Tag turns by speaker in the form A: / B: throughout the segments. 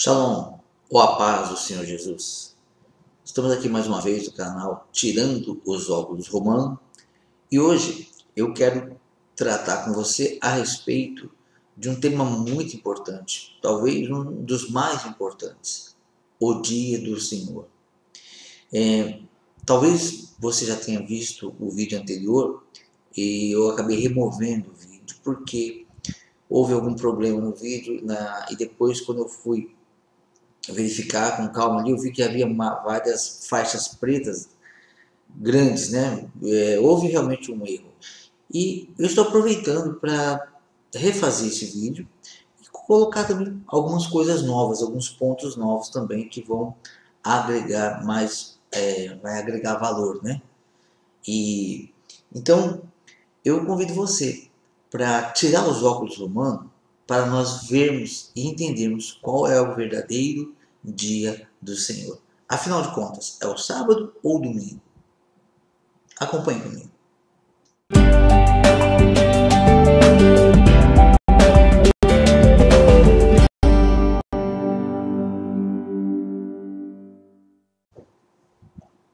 A: Shalom, ou a paz do Senhor Jesus. Estamos aqui mais uma vez no canal Tirando os Óculos Romano e hoje eu quero tratar com você a respeito de um tema muito importante, talvez um dos mais importantes, o Dia do Senhor. Talvez você já tenha visto o vídeo anterior e eu acabei removendo o vídeo porque houve algum problema no vídeo e depois quando eu fui verificar com calma ali, eu vi que havia várias faixas pretas grandes, né? Houve realmente um erro. E eu estou aproveitando para refazer esse vídeo e colocar também algumas coisas novas, alguns pontos novos também que vão agregar mais, vai agregar valor, né? E então eu convido você para tirar os óculos humanos para nós vermos e entendermos qual é o verdadeiro dia do Senhor. Afinal de contas, é o sábado ou o domingo? Acompanhe comigo.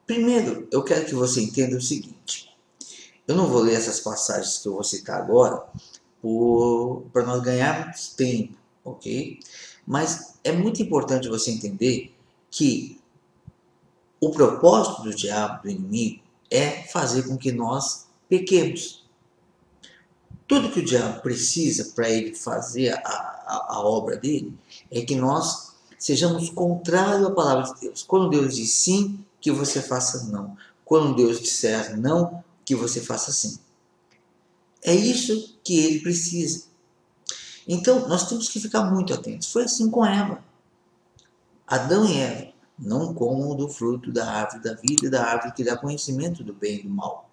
A: Primeiro, eu quero que você entenda o seguinte. Eu não vou ler essas passagens que eu vou citar agora para nós ganharmos tempo, ok? Mas é muito importante você entender que o propósito do diabo, do inimigo, é fazer com que nós pequemos. Tudo que o diabo precisa para ele fazer a obra dele é que nós sejamos contrários à palavra de Deus. Quando Deus diz sim, que você faça não. Quando Deus disser não, que você faça sim. É isso que ele precisa. Então, nós temos que ficar muito atentos. Foi assim com Eva. Adão e Eva não comam do fruto da árvore da vida e da árvore que dá conhecimento do bem e do mal.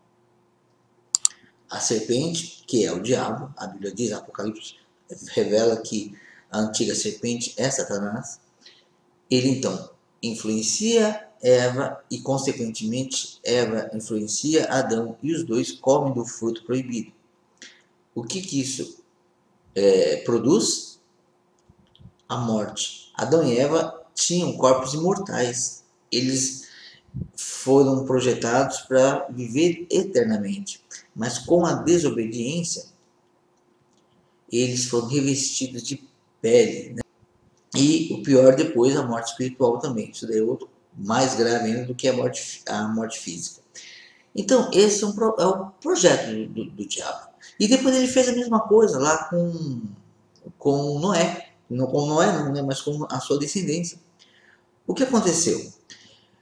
A: A serpente, que é o diabo, a Bíblia diz, Apocalipse revela que a antiga serpente é Satanás. Ele então influencia Eva e consequentemente Eva influencia Adão e os dois comem do fruto proibido. O que isso produz? A morte. Adão e Eva tinham corpos imortais. Eles foram projetados para viver eternamente. Mas com a desobediência, eles foram revestidos de pele. Né? E o pior depois, a morte espiritual também. Isso daí é outro mais grave ainda do que a morte física. Então, esse é o projeto do diabo. E depois ele fez a mesma coisa lá com Noé. Não com Noé, não, né? Mas com a sua descendência. O que aconteceu?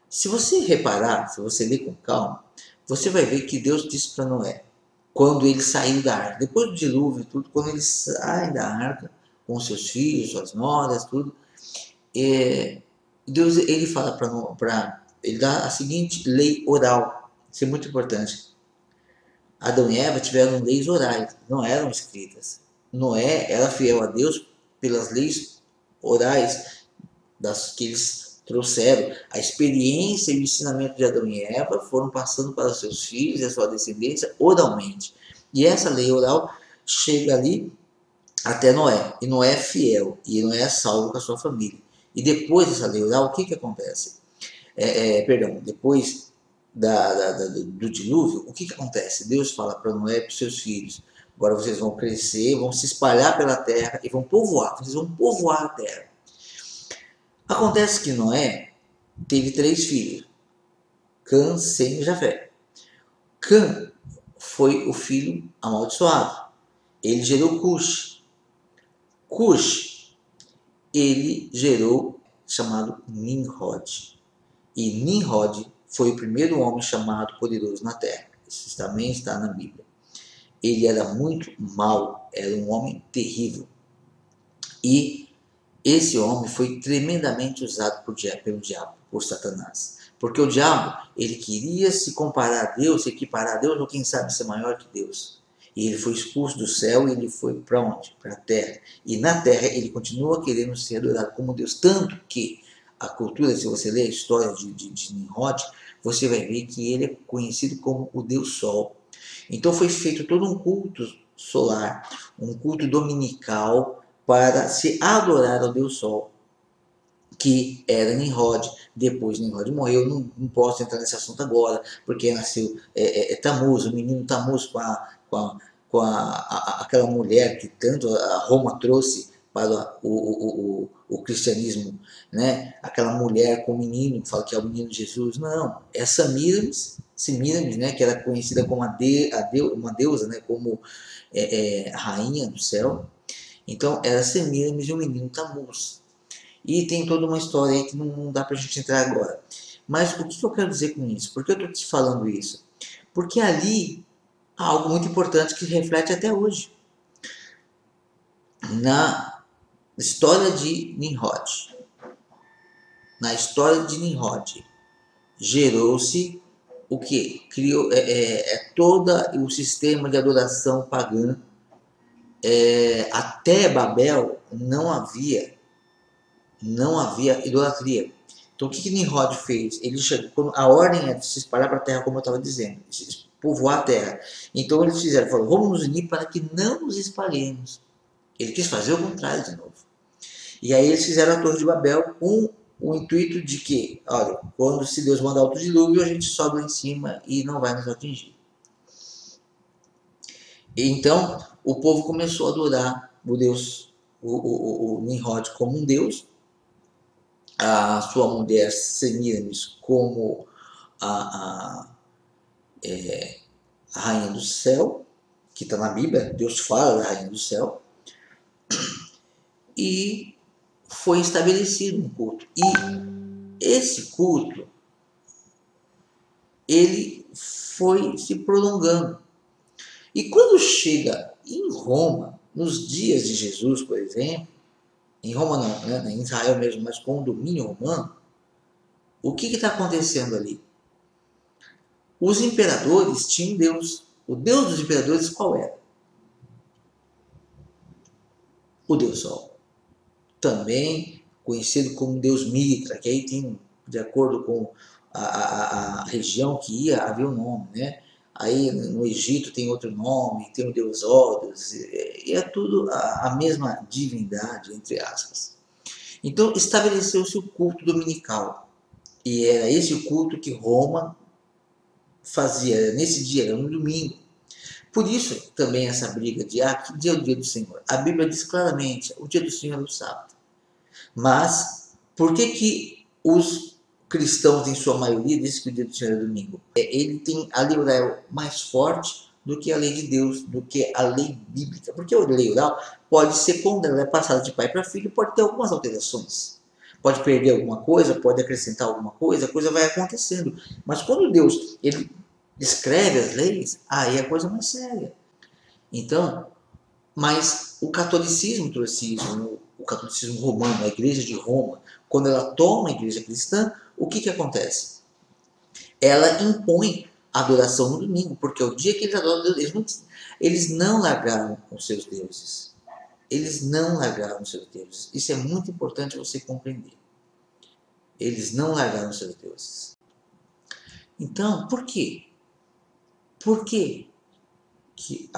A: Se você reparar, se você ler com calma, você vai ver que Deus disse para Noé, quando ele saiu da arca, depois do dilúvio e tudo, quando ele sai da arca com seus filhos, suas noras, tudo, Deus ele fala ele dá a seguinte lei oral, isso é muito importante. Adão e Eva tiveram leis orais, não eram escritas. Noé era fiel a Deus pelas leis orais das que eles trouxeram. A experiência e o ensinamento de Adão e Eva foram passando para os seus filhos e a sua descendência oralmente. E essa lei oral chega ali até Noé. E Noé é fiel. E Noé é salvo com a sua família. E depois dessa lei oral, o que acontece? Depois do dilúvio, o que acontece? Deus fala para Noé e para os seus filhos: agora vocês vão crescer, vão se espalhar pela terra e vão povoar. Vocês vão povoar a terra. Acontece que Noé teve 3 filhos, Cã, Sem e Jafé. Cã foi o filho amaldiçoado. Ele gerou Cush. Cush, ele gerou chamado Nimrod. E Nimrod foi o primeiro homem chamado poderoso na terra. Isso também está na Bíblia. Ele era muito mau, era um homem terrível. E esse homem foi tremendamente usado pelo diabo, por Satanás. Porque o diabo, ele queria se comparar a Deus, se equiparar a Deus, ou quem sabe ser maior que Deus. E ele foi expulso do céu e ele foi para onde? Para a terra. E na terra ele continua querendo ser adorado como Deus. Tanto que a cultura, se você ler a história de Nimrod, você vai ver que ele é conhecido como o Deus Sol. Então foi feito todo um culto solar, um culto dominical, para se adorar ao Deus Sol. que era Nimrod. Depois Nimrod morreu. Não posso entrar nesse assunto agora, porque nasceu Tamuz, o menino Tamuz aquela mulher que tanto a Roma trouxe para o cristianismo, né? Aquela mulher com o menino, que fala que é o menino Jesus. Não, é Semiramis, né? Que era conhecida como uma deusa, né? Como a rainha do céu. Então era Semiramis e o menino Tamuz. E tem toda uma história aí que não dá para a gente entrar agora. Mas o que eu quero dizer com isso? Por que eu estou te falando isso? Porque ali há algo muito importante que reflete até hoje. Na história de Nimrod, gerou-se o que? Criou todo o sistema de adoração pagã. Até Babel não havia idolatria. Então o que Nimrod fez? Ele chegou, a ordem é de se espalhar para a terra, como eu estava dizendo, povoar a terra. Então eles falaram, vamos nos unir para que não nos espalhemos. Ele quis fazer o contrário de novo. E aí eles fizeram a Torre de Babel com o intuito de que, olha, quando se Deus mandar outro dilúvio, a gente sobe lá em cima e não vai nos atingir. E então o povo começou a adorar o Deus, o Nimrod como um Deus, a sua mulher Semiramis como a rainha do céu, que está na Bíblia, Deus fala da rainha do céu, e foi estabelecido um culto. E esse culto, ele foi se prolongando. E quando chega em Roma, nos dias de Jesus, por exemplo, em Roma não, né, em Israel mesmo, mas com o domínio romano, o que está acontecendo ali? Os imperadores tinham Deus. O Deus dos imperadores qual era? O Deus Sol. Também conhecido como Deus Mitra, que aí tem, de acordo com a região que ia, havia um nome, né? Aí no Egito tem outro nome, tem o Deus Horus, e é tudo a mesma divindade, entre aspas. Então estabeleceu-se o culto dominical, e era esse o culto que Roma fazia, nesse dia, era no domingo. Por isso também essa briga de que dia é o dia do Senhor. A Bíblia diz claramente, o dia do Senhor é o sábado. Mas por que os cristãos, em sua maioria, dizem que o dia do Senhor é domingo? Ele tem a lei oral mais forte do que a lei de Deus, do que a lei bíblica. Porque a lei oral pode ser, quando ela é passada de pai para filho, pode ter algumas alterações. Pode perder alguma coisa, pode acrescentar alguma coisa, a coisa vai acontecendo. Mas quando Deus ele escreve as leis, aí é a coisa mais séria. Então, mas o catolicismo trouxe isso, o catolicismo romano, a igreja de Roma, quando ela toma a igreja cristã, o que acontece? Ela impõe a adoração no domingo, porque é o dia que eles adoram Deus, eles não largaram os seus deuses. Eles não largaram os seus deuses. Isso é muito importante você compreender. Eles não largaram os seus deuses. Então, por quê? Por quê que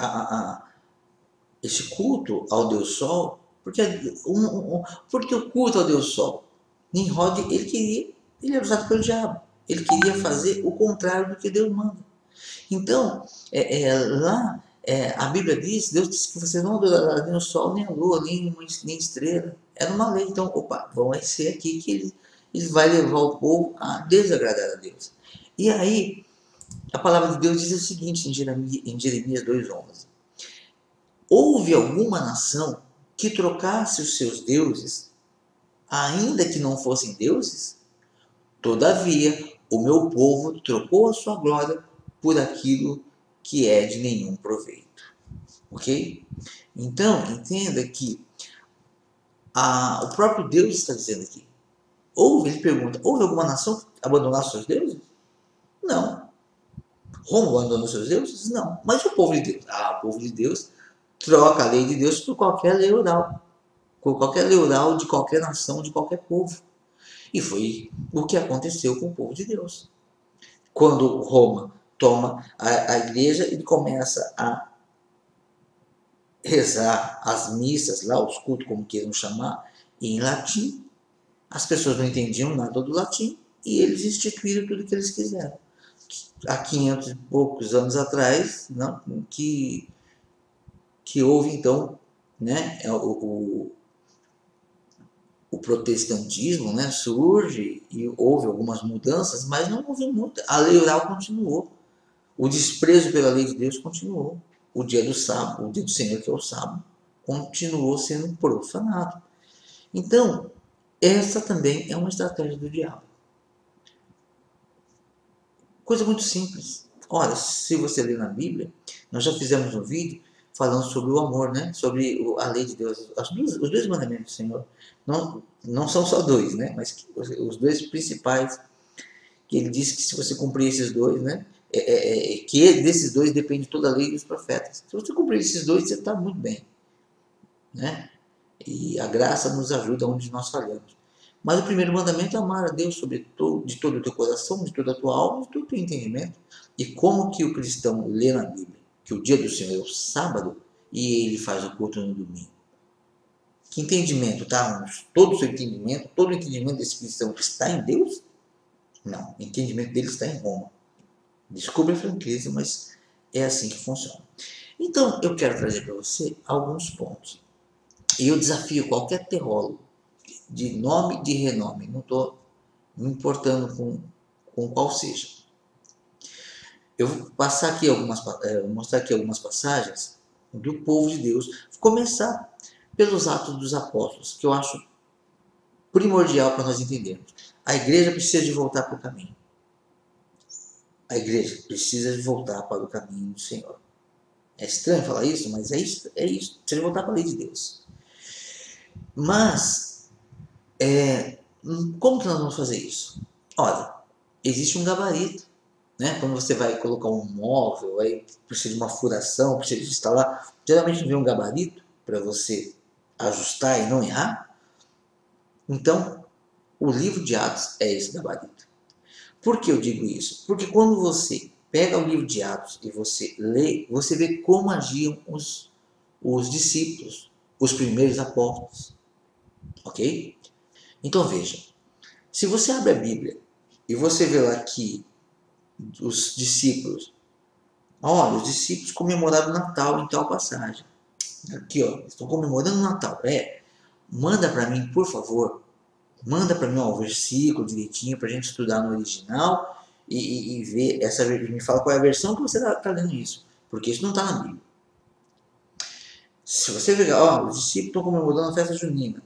A: esse culto ao Deus Sol? Porque o culto ao Deus Sol? Nimrod, ele era usado pelo diabo. Ele queria fazer o contrário do que Deus manda. Então, lá, a Bíblia diz, Deus disse que você não adorará nem o sol, nem a lua, nem estrela. Era uma lei. Então, vai ser aqui que ele vai levar o povo a desagradar a Deus. E aí, a palavra de Deus diz o seguinte em Jeremias 2,11. Houve alguma nação que trocasse os seus deuses, ainda que não fossem deuses? Todavia, o meu povo trocou a sua glória por aquilo que é de nenhum proveito. Ok? Então, entenda que o próprio Deus está dizendo aqui. Ele pergunta, houve alguma nação que abandonasse seus deuses? Não. Roma abandonou seus deuses? Não. Mas o povo de Deus? O povo de Deus troca a lei de Deus por qualquer lei oral. Por qualquer lei oral de qualquer nação, de qualquer povo. E foi o que aconteceu com o povo de Deus. Quando Roma toma a igreja, ele começa a rezar as missas, lá os cultos, como queiram chamar, em latim. As pessoas não entendiam nada do latim e eles instituíram tudo que eles quiseram. Há 500 e poucos anos atrás, não, que houve então, né, o protestantismo, né, surge e houve algumas mudanças, mas não houve muita. A lei oral continuou. O desprezo pela lei de Deus continuou. O dia do sábado, o dia do Senhor, que é o sábado, continuou sendo profanado. Então, essa também é uma estratégia do diabo. Coisa muito simples. Ora, se você ler na Bíblia, nós já fizemos um vídeo falando sobre o amor, né? Sobre a lei de Deus. Os dois mandamentos do Senhor não são só dois, né? Mas os dois principais, que ele disse que se você cumprir esses dois, né? Que desses dois depende toda a lei dos profetas. Se você cumprir esses dois, você está muito bem, né? E a graça nos ajuda onde nós falhamos. Mas o primeiro mandamento é amar a Deus de todo o teu coração, de toda a tua alma, de todo o teu entendimento. E como que o cristão lê na Bíblia que o dia do Senhor é o sábado e ele faz o culto no domingo? Que entendimento, tá? Todo o seu entendimento, todo o entendimento desse cristão está em Deus? Não, o entendimento dele está em Roma. Desculpe a franqueza, mas é assim que funciona. Então, eu quero trazer para você alguns pontos. E eu desafio qualquer teólogo de nome e de renome, não estou me importando com qual seja. Eu vou passar aqui mostrar aqui algumas passagens do povo de Deus. Vou começar pelos Atos dos Apóstolos, que eu acho primordial para nós entendermos. A igreja precisa de voltar para o caminho. A igreja precisa de voltar para o caminho do Senhor. É estranho falar isso, mas é isso. Precisa de voltar para a lei de Deus. Mas, como que nós vamos fazer isso? Olha, existe um gabarito, né? Quando você vai colocar um móvel, aí precisa de uma furação, precisa de instalar, geralmente vem um gabarito para você ajustar e não errar. Então, o livro de Atos é esse gabarito. Por que eu digo isso? Porque quando você pega o livro de Atos e você lê, você vê como agiam os discípulos, os primeiros apóstolos. Ok? Então veja, se você abre a Bíblia e você vê lá que os discípulos, olha, os discípulos comemoraram o Natal em tal passagem. Aqui, ó, estão comemorando o Natal. Manda para mim, por favor, manda para mim ó, o versículo direitinho para a gente estudar no original e ver essa. Me fala qual é a versão que você está lendo isso, porque isso não está na Bíblia. Se você ver, ó, os discípulos estão comemorando a festa junina.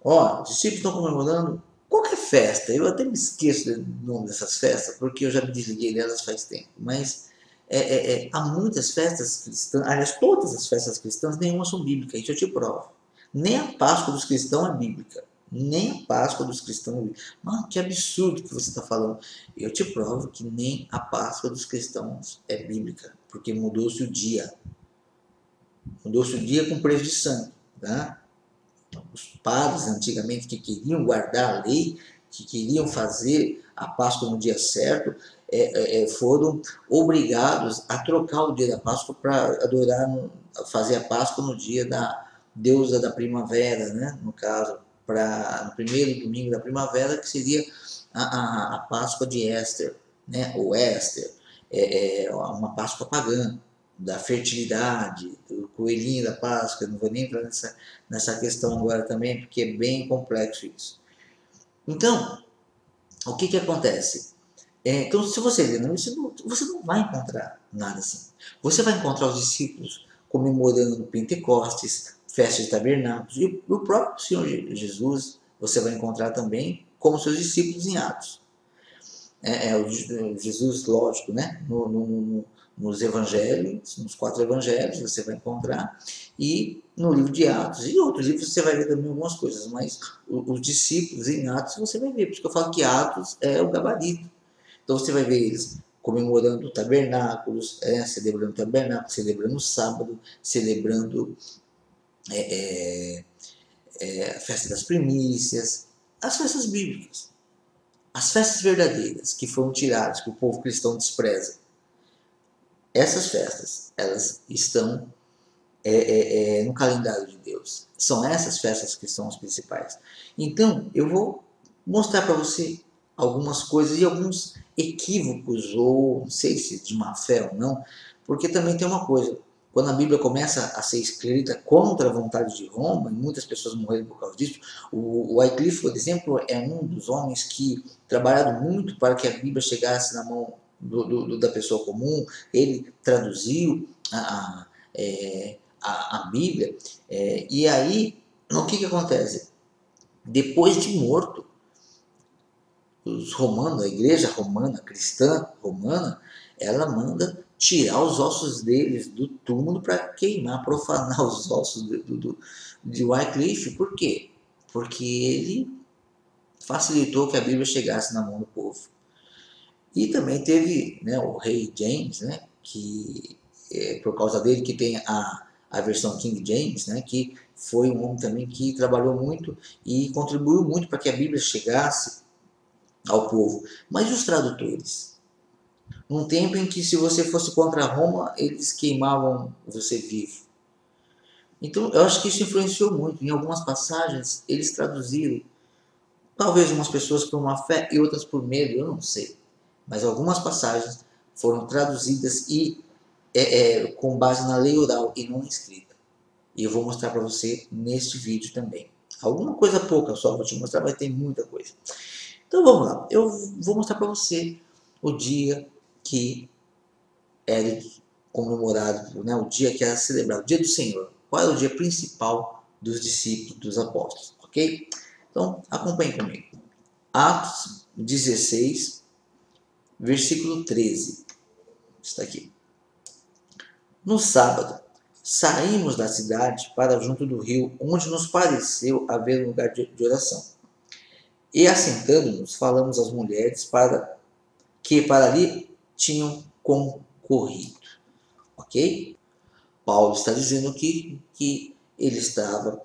A: Ó, os discípulos estão comemorando qualquer festa. Eu até me esqueço do nome dessas festas, porque eu já me desliguei delas faz tempo. Mas há muitas festas cristãs, aliás, todas as festas cristãs, nenhuma são bíblicas, isso eu te provo. Nem a Páscoa dos cristãos é bíblica. Nem a Páscoa dos cristãos é bíblica. Mano, que absurdo que você está falando. Eu te provo que nem a Páscoa dos cristãos é bíblica, porque mudou-se o dia. Mudou-se o dia com preço de sangue. Tá? Os padres antigamente que queriam guardar a lei, que queriam fazer a Páscoa no dia certo, foram obrigados a trocar o dia da Páscoa para adorar, fazer a Páscoa no dia da deusa da primavera, né? No caso, no primeiro domingo da primavera, que seria a Páscoa de Éster, né? Ou Éster, uma Páscoa pagã da fertilidade, do coelhinho da Páscoa. Eu não vou nem entrar nessa questão agora também, porque é bem complexo isso. Então, o que acontece? Então, se você ler, você não vai encontrar nada assim. Você vai encontrar os discípulos comemorando Pentecostes, festa de tabernáculos, e o próprio Senhor Jesus você vai encontrar também como seus discípulos em Atos. O Jesus, lógico, né? Nos evangelhos, nos 4 evangelhos você vai encontrar, e no livro de Atos, e outros livros você vai ver também algumas coisas, mas os discípulos em Atos você vai ver, por isso que eu falo que Atos é o gabarito. Então você vai ver eles comemorando tabernáculos, celebrando tabernáculos, celebrando o sábado, celebrando a festa das primícias, as festas bíblicas, as festas verdadeiras que foram tiradas, que o povo cristão despreza. Essas festas, elas estão no calendário de Deus. São essas festas que são as principais. Então, eu vou mostrar para você algumas coisas e alguns equívocos, ou não sei se de má fé ou não, porque também tem uma coisa, quando a Bíblia começa a ser escrita contra a vontade de Roma, e muitas pessoas morreram por causa disso, o Wycliffe, por exemplo, é um dos homens que trabalharam muito para que a Bíblia chegasse na mão da pessoa comum. Ele traduziu a Bíblia, e aí o que acontece? Depois de morto, os romanos, a igreja romana, cristã romana, ela manda tirar os ossos deles do túmulo para queimar, profanar os ossos de Wycliffe. Por quê? Porque ele facilitou que a Bíblia chegasse na mão do povo. E também teve, né, o rei James, né, que por causa dele que tem a versão King James, né, que foi um homem também que trabalhou muito e contribuiu muito para que a Bíblia chegasse ao povo. Mas os tradutores? Num tempo em que, se você fosse contra Roma, eles queimavam você vivo. Então, eu acho que isso influenciou muito. Em algumas passagens, eles traduziram, talvez umas pessoas por uma fé e outras por medo, eu não sei. Mas algumas passagens foram traduzidas e com base na lei oral e não escrita. E eu vou mostrar para você neste vídeo também. Alguma coisa pouca só vou te mostrar, mas tem muita coisa. Então vamos lá, eu vou mostrar para você o dia que era comemorado, né, o dia que era celebrado, o dia do Senhor. Qual era o dia principal dos discípulos, dos apóstolos, ok? Então acompanhe comigo. Atos 16, versículo 13, está aqui. No sábado, saímos da cidade para junto do rio, onde nos pareceu haver um lugar de oração. E assentando-nos, falamos às mulheres que para ali tinham concorrido. Ok? Paulo está dizendo que ele estava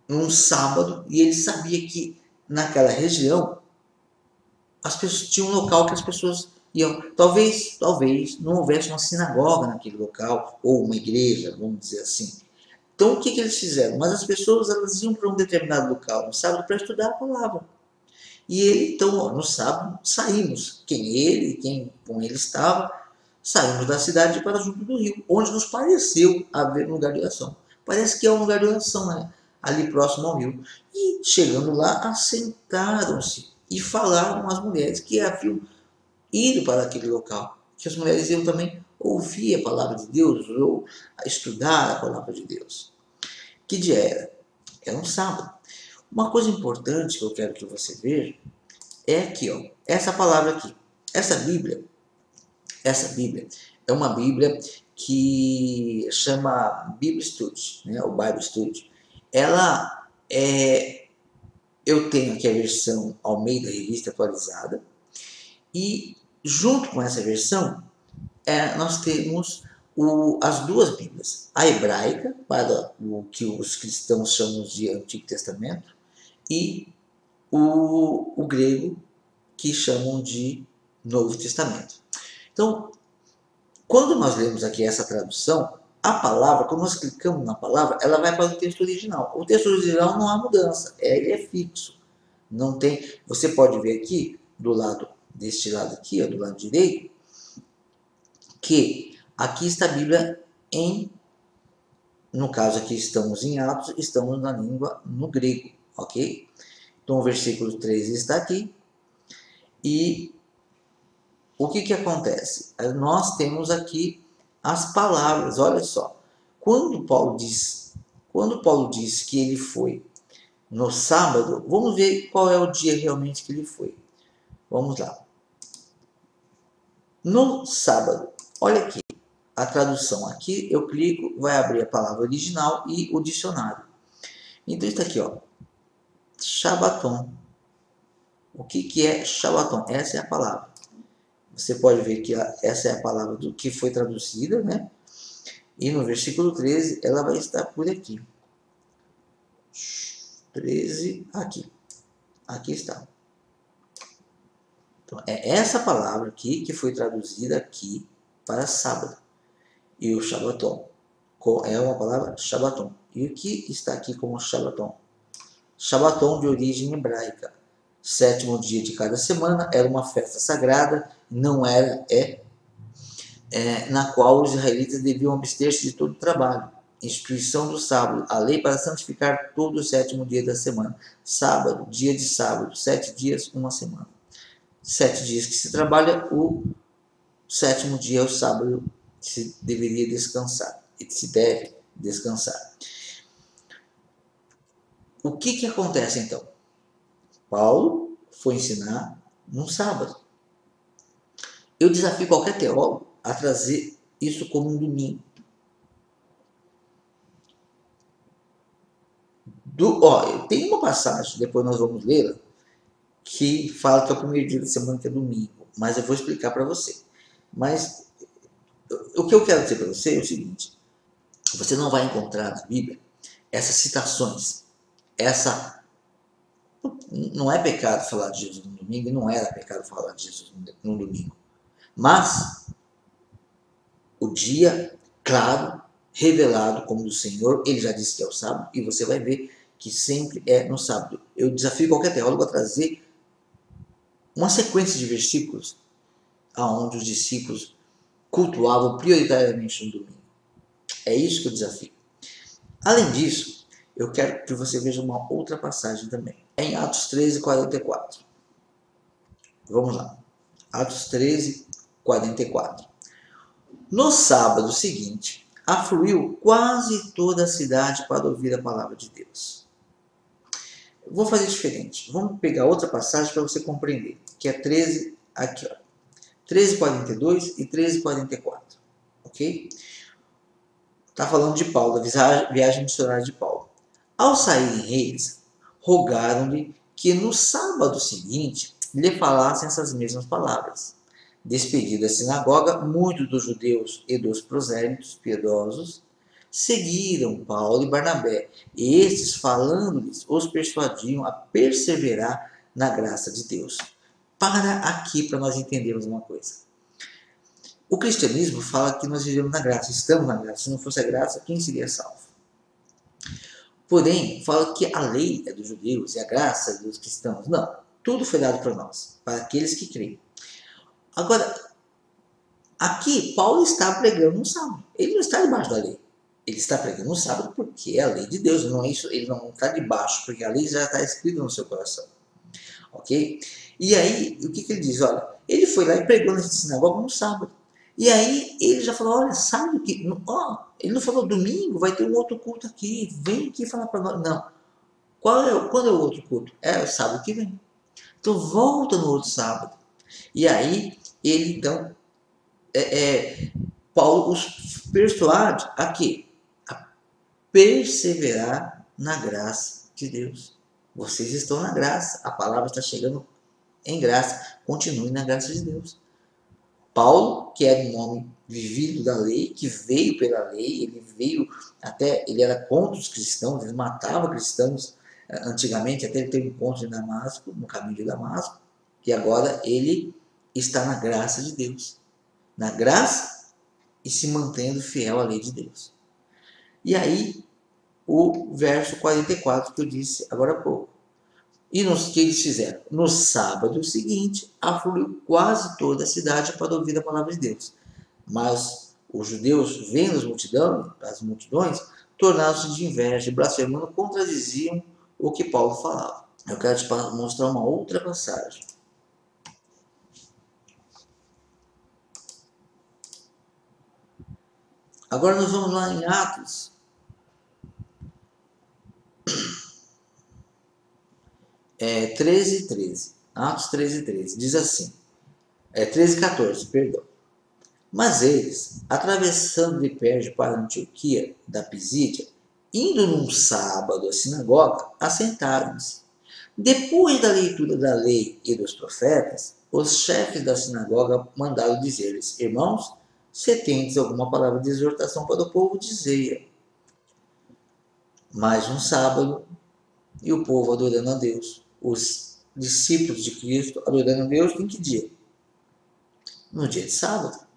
A: num sábado e ele sabia que naquela região as pessoas tinham um local que as pessoas iam. Talvez não houvesse uma sinagoga naquele local ou uma igreja, vamos dizer assim. Então o que eles fizeram? Mas as pessoas elas iam para um determinado local no sábado para estudar a palavra. E ele, então, no sábado, saímos. Quem com ele estava, saímos da cidade para junto do rio, onde nos pareceu haver um lugar de oração. Parece que é um lugar de oração, né? Ali próximo ao rio. E chegando lá, assentaram-se e falaram às mulheres que haviam ido para aquele local. Que as mulheres iam também ouvir a palavra de Deus ou estudar a palavra de Deus. Que dia era? Era um sábado. Uma coisa importante que eu quero que você veja é aqui, ó, essa palavra aqui. Essa Bíblia é uma Bíblia que chama Bible Study, né, o Bible Study. Ela eu tenho aqui a versão Almeida Revista Atualizada e junto com essa versão nós temos as duas Bíblias, a hebraica para o que os cristãos chamam de Antigo Testamento e o grego que chamam de Novo Testamento. Então, quando nós lemos aqui essa tradução, a palavra, quando nós clicamos na palavra, ela vai para o texto original. O texto original não há mudança, ele é fixo. Não tem. Você pode ver aqui, deste lado aqui, ó, do lado direito, que aqui está a Bíblia no caso aqui estamos em Atos, estamos na língua no grego, ok? Então o versículo 13 está aqui, e o que acontece? Nós temos aqui as palavras, olha só. Quando Paulo diz que ele foi no sábado, vamos ver qual é o dia realmente que ele foi. Vamos lá. No sábado, olha aqui, a tradução aqui, eu clico, vai abrir a palavra original e o dicionário. Então está aqui, ó, Shabaton. O que é Shabaton? Essa é a palavra. Você pode ver que essa é a palavra do que foi traduzida, né? E no versículo 13, ela vai estar por aqui. 13, aqui. Aqui está. Então, é essa palavra aqui que foi traduzida aqui para sábado. E o Shabaton é uma palavra Shabaton. E o que está aqui como Shabaton? Shabaton de origem hebraica. Sétimo dia de cada semana era uma festa sagrada, não era na qual os israelitas deviam abster-se de todo o trabalho. Instituição do sábado, a lei para santificar todo o sétimo dia da semana. Sábado, dia de sábado, 7 dias, uma semana. 7 dias que se trabalha, o sétimo dia é o sábado, se deveria descansar, e se deve descansar. O que acontece então? Paulo foi ensinar num sábado. Eu desafio qualquer teólogo a trazer isso como um domingo. Tem uma passagem, depois nós vamos lê-la, que fala que é o primeiro dia da semana, que é domingo, mas eu vou explicar para você. Mas o que eu quero dizer para você é o seguinte: você não vai encontrar na Bíblia essas citações, não é pecado falar de Jesus no domingo, e não era pecado falar de Jesus no domingo, mas o dia claro, revelado como do Senhor, ele já disse que é o sábado, e você vai ver que sempre é no sábado. Eu desafio qualquer teólogo a trazer uma sequência de versículos aonde os discípulos cultuavam prioritariamente no domingo. É isso que eu desafio. Além disso, eu quero que você veja uma outra passagem também. É em Atos 13, 44. Vamos lá. Atos 13, 44. No sábado seguinte, afluiu quase toda a cidade para ouvir a palavra de Deus. Vou fazer diferente. Vamos pegar outra passagem para você compreender, que é 13, aqui, ó. 13:42 e 13:44. Ok? Está falando de Paulo, da viagem missionária de Paulo. Ao saírem eles, rogaram-lhe que no sábado seguinte lhe falassem essas mesmas palavras. Despedido da sinagoga, muitos dos judeus e dos prosélitos piedosos seguiram Paulo e Barnabé, e estes, falando-lhes, os persuadiam a perseverar na graça de Deus. Para aqui, para nós entendermos uma coisa. O cristianismo fala que nós vivemos na graça, estamos na graça. Se não fosse a graça, quem seria salvo? Porém, fala que a lei é dos judeus e a graça é dos cristãos. Não, tudo foi dado para nós, para aqueles que creem. Agora, aqui, Paulo está pregando no sábado. Ele não está debaixo da lei. Ele está pregando no sábado porque é a lei de Deus. Não é isso, ele não está debaixo, porque a lei já está escrita no seu coração. Ok? E aí, o que ele diz? Olha, ele foi lá e pregou nessa sinagoga no sábado. E aí, ele já falou, olha, sabe que... ele não falou domingo, vai ter um outro culto aqui. Vem aqui falar para nós. Não. Quando é o outro culto? É o sábado que vem. Então, volta no outro sábado. E aí, ele, então... Paulo os persuade a quê? A perseverar na graça de Deus. Vocês estão na graça, a palavra está chegando em graça, continue na graça de Deus. Paulo, que era um homem vivido da lei, que veio pela lei, ele era contra os cristãos, ele matava cristãos antigamente, até ele ter um encontro em Damasco, no caminho de Damasco, e agora ele está na graça de Deus. Na graça e se mantendo fiel à lei de Deus. E aí, o verso 44 que eu disse agora há pouco. E o que eles fizeram? No sábado seguinte, afluiu quase toda a cidade para ouvir a palavra de Deus. Mas os judeus, vendo as multidões, tornaram-se de inveja e blasfemando, contradiziam o que Paulo falava. Eu quero te mostrar uma outra passagem. Agora nós vamos lá em Atos. É 13:13. Atos 13:13. Diz assim. 13:14, perdão. Mas eles, atravessando de Perge para Antioquia da Pisídia, indo num sábado à sinagoga, assentaram-se. Depois da leitura da lei e dos profetas, os chefes da sinagoga mandaram dizer-lhes: irmãos, se tendes alguma palavra de exortação para o povo, dizei-a. Mais um sábado e o povo adorando a Deus. Os discípulos de Cristo adorando a Deus em que dia? No dia de sábado.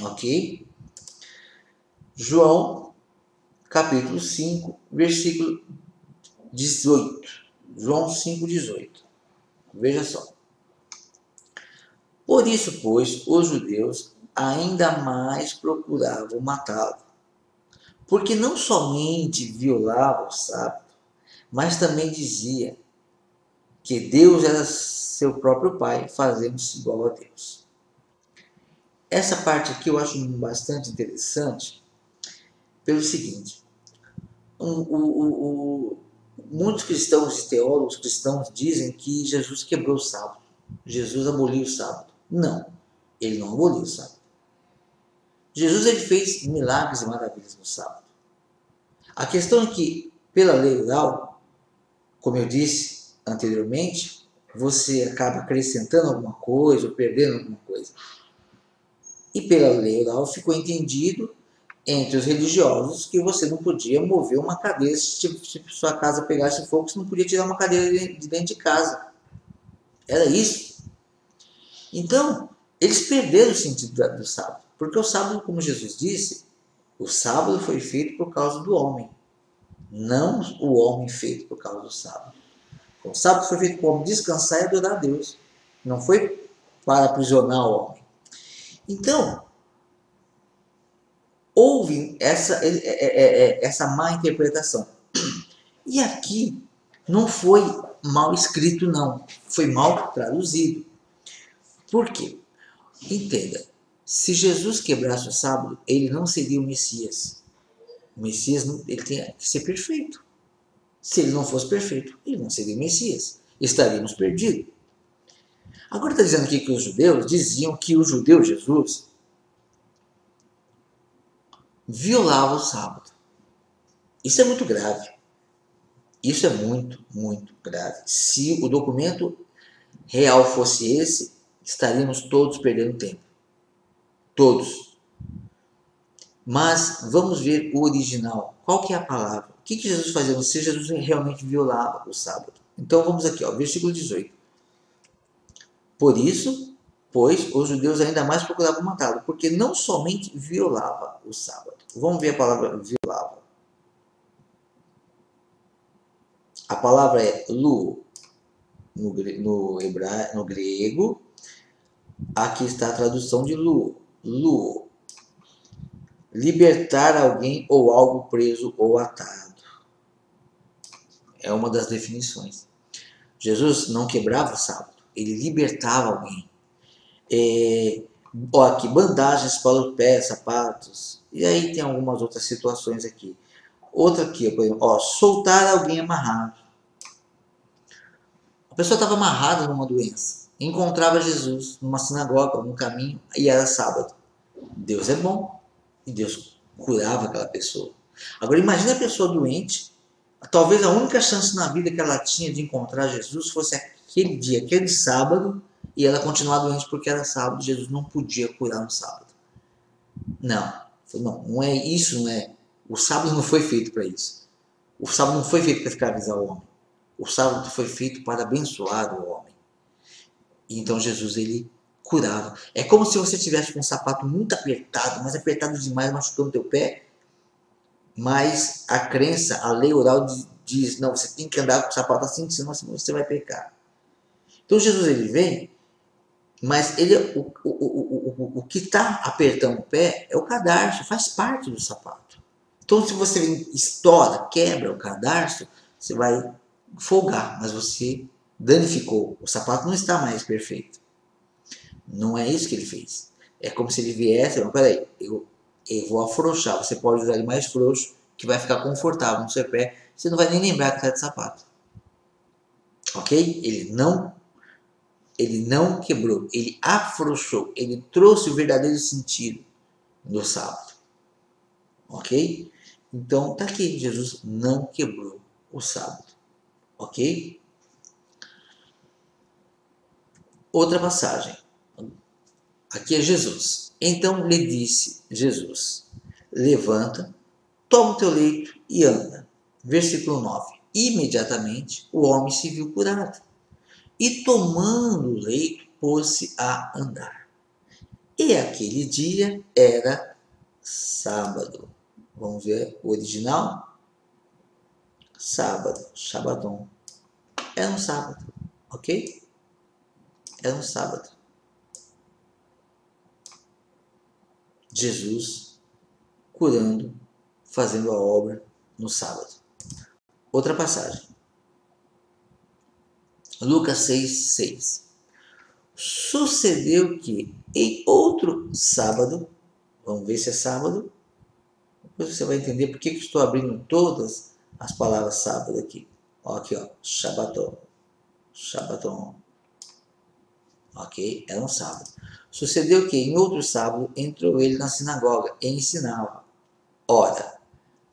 A: Ok? João, capítulo 5, versículo 18. João 5,18. Veja só. Por isso, pois, os judeus ainda mais procuravam matá-lo, porque não somente violava o sábado, mas também dizia que Deus era seu próprio Pai, fazendo-se igual a Deus. Essa parte aqui eu acho bastante interessante, pelo seguinte: muitos cristãos e teólogos cristãos dizem que Jesus quebrou o sábado, Jesus aboliu o sábado. Não, ele não aboliu o sábado. Jesus ele fez milagres e maravilhas no sábado. A questão é que, pela lei oral, como eu disse anteriormente, você acaba acrescentando alguma coisa ou perdendo alguma coisa. E pela lei oral ficou entendido entre os religiosos que você não podia mover uma cadeira se sua casa pegasse fogo, você não podia tirar uma cadeira de dentro de casa. Era isso. Então, eles perderam o sentido do sábado. Porque o sábado, como Jesus disse, o sábado foi feito por causa do homem, não o homem feito por causa do sábado. O sábado foi feito para o homem descansar e adorar a Deus. Não foi para aprisionar o homem. Então, houve essa má interpretação. E aqui não foi mal escrito, não. Foi mal traduzido. Por quê? Entenda, se Jesus quebrasse o sábado, ele não seria o Messias. O Messias ele tem que ser perfeito. Se ele não fosse perfeito, ele não seria o Messias. Estaríamos perdidos. Agora está dizendo aqui que os judeus diziam que o judeu Jesus violava o sábado. Isso é muito grave. Isso é muito, muito grave. Se o documento real fosse esse, estaríamos todos perdendo tempo. Todos. Mas vamos ver o original. Qual que é a palavra? O que Jesus fazia? Se Jesus realmente violava o sábado. Então vamos aqui, versículo 18. Por isso, pois, os judeus ainda mais procuravam matá-lo, porque não somente violava o sábado. Vamos ver a palavra violava. A palavra é luo no grego. Aqui está a tradução de luo. Luo. Libertar alguém ou algo preso ou atado. É uma das definições. Jesus não quebrava o sábado, ele libertava alguém. Aqui, bandagens para os pés, sapatos. E aí tem algumas outras situações aqui. Outra aqui, por exemplo, soltar alguém amarrado. A pessoa estava amarrada numa doença. Encontrava Jesus numa sinagoga, no caminho, e era sábado. Deus é bom. E Deus curava aquela pessoa. Agora imagine a pessoa doente. Talvez a única chance na vida que ela tinha de encontrar Jesus fosse aquele dia, aquele sábado, e ela continuar doente porque era sábado. Jesus não podia curar no sábado. Não é isso, não é. O sábado não foi feito para isso. O sábado não foi feito para escravizar o homem. O sábado foi feito para abençoar o homem. E então Jesus, ele curava. É como se você tivesse com um sapato muito apertado, mas apertado demais, machucando o teu pé. Mas a crença, a lei oral diz, não, você tem que andar com o sapato assim, senão você vai pecar. Então Jesus, ele vem, mas ele, o que está apertando o pé é o cadarço, faz parte do sapato. Então se você estoura, quebra o cadarço, você vai folgar, mas você danificou. O sapato não está mais perfeito. Não é isso que ele fez. É como se ele viesse, não, peraí, eu vou afrouxar. Você pode usar ele mais frouxo, que vai ficar confortável no seu pé. Você não vai nem lembrar que está de sapato. Ok? Ele não quebrou, ele afrouxou, ele trouxe o verdadeiro sentido do sábado. Ok? Então, tá aqui, Jesus não quebrou o sábado. Ok? Outra passagem. Aqui é Jesus. Então lhe disse Jesus: levanta, toma o teu leito e anda. Versículo 9. Imediatamente o homem se viu curado. E tomando o leito, pôs-se a andar. E aquele dia era sábado. Vamos ver o original? sábado, Shabaton. Era um sábado, ok? Era um sábado. Jesus curando, fazendo a obra no sábado. Outra passagem. Lucas 6:6. Sucedeu que em outro sábado, vamos ver se é sábado, depois você vai entender por que estou abrindo todas as palavras sábado aqui. Ó, aqui, ó, Shabaton, Shabaton. Ok? Era um sábado. Sucedeu que em outro sábado entrou ele na sinagoga e ensinava. Ora,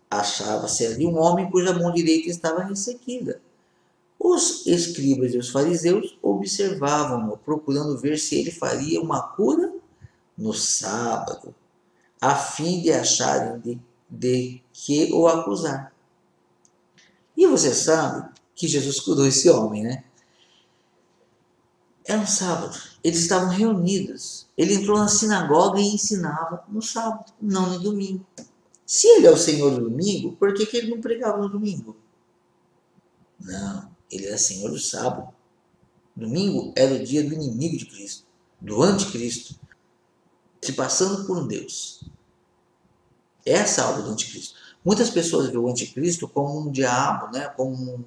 A: achava-se ali um homem cuja mão direita estava ressequida. Os escribas e os fariseus observavam-no, procurando ver se ele faria uma cura no sábado, a fim de acharem de que o acusar. E você sabe que Jesus curou esse homem, né? Era um sábado. Eles estavam reunidos. Ele entrou na sinagoga e ensinava no sábado, não no domingo. Se ele é o Senhor do domingo, por que ele não pregava no domingo? Não, ele era Senhor do sábado. Domingo era o dia do inimigo de Cristo, do anticristo, se passando por um Deus. Essa é a obra do anticristo. Muitas pessoas veem o anticristo como um diabo, né? Como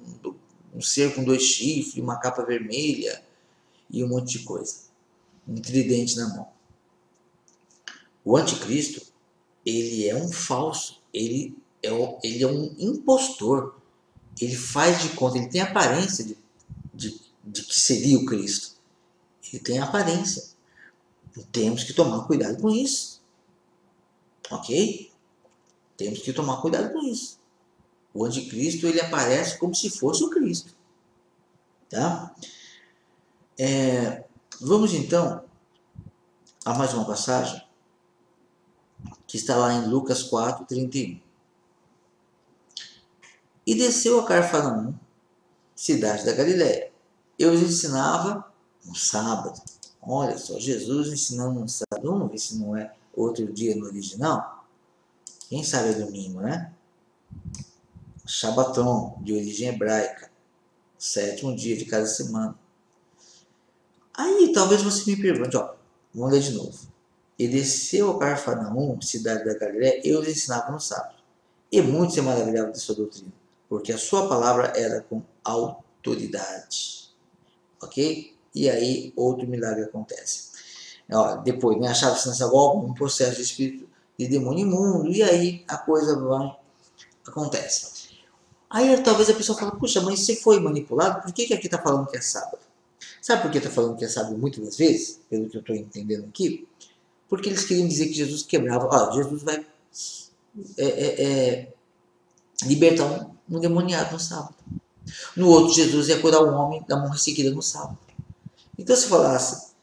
A: um ser com 2 chifres, uma capa vermelha e um monte de coisa. Um tridente na mão. O anticristo, ele é um falso, ele é um impostor. Ele faz de conta, ele tem a aparência de que seria o Cristo. Ele tem a aparência. Temos que tomar cuidado com isso. Ok? Temos que tomar cuidado com isso. O anticristo, ele aparece como se fosse o Cristo. Tá? Vamos então a mais uma passagem que está lá em Lucas 4:31. E desceu a Cafarnaum, cidade da Galiléia. Eu os ensinava no sábado. Olha só, Jesus ensinando no sábado. Vamos ver se não é outro dia no original. Quem sabe é domingo, né? Shabaton, de origem hebraica. 7º dia de cada semana. Aí talvez você me pergunte, ó, vamos ler de novo. E desceu a Cafarnaum, cidade da Galiléia, eu os ensinava no sábado. E muitos se maravilhavam de sua doutrina, porque a sua palavra era com autoridade. Ok? E aí outro milagre acontece. Ó, depois, né, achava-se na sinagoga um processo de espírito de demônio imundo, e aí a coisa acontece. Aí talvez a pessoa fale, puxa, mas você foi manipulado, por que aqui está falando que é sábado? Sabe por que está falando que é sábado muitas das vezes? Pelo que eu estou entendendo aqui. Porque eles queriam dizer que Jesus quebrava. Ó, Jesus vai libertar um demoniado no sábado. No outro, Jesus ia curar um homem da mão ressequida no sábado. Então, se falasse,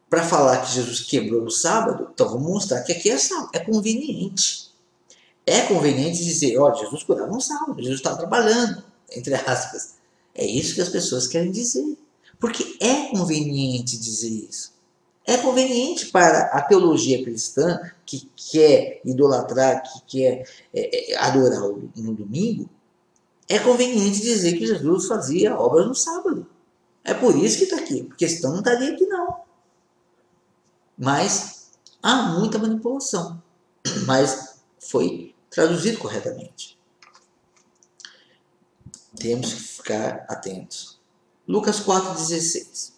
A: para falar que Jesus quebrou no sábado, então vamos mostrar que aqui é sábado. É conveniente. É conveniente dizer, ó, Jesus curava no sábado, Jesus estava trabalhando, entre aspas. É isso que as pessoas querem dizer. Porque é conveniente dizer isso. É conveniente para a teologia cristã, que quer idolatrar, que quer adorar no domingo, é conveniente dizer que Jesus fazia obras no sábado. É por isso que está aqui, porque senão não estaria aqui não. Mas há muita manipulação, mas foi traduzido corretamente. Temos que ficar atentos. Lucas 4,16.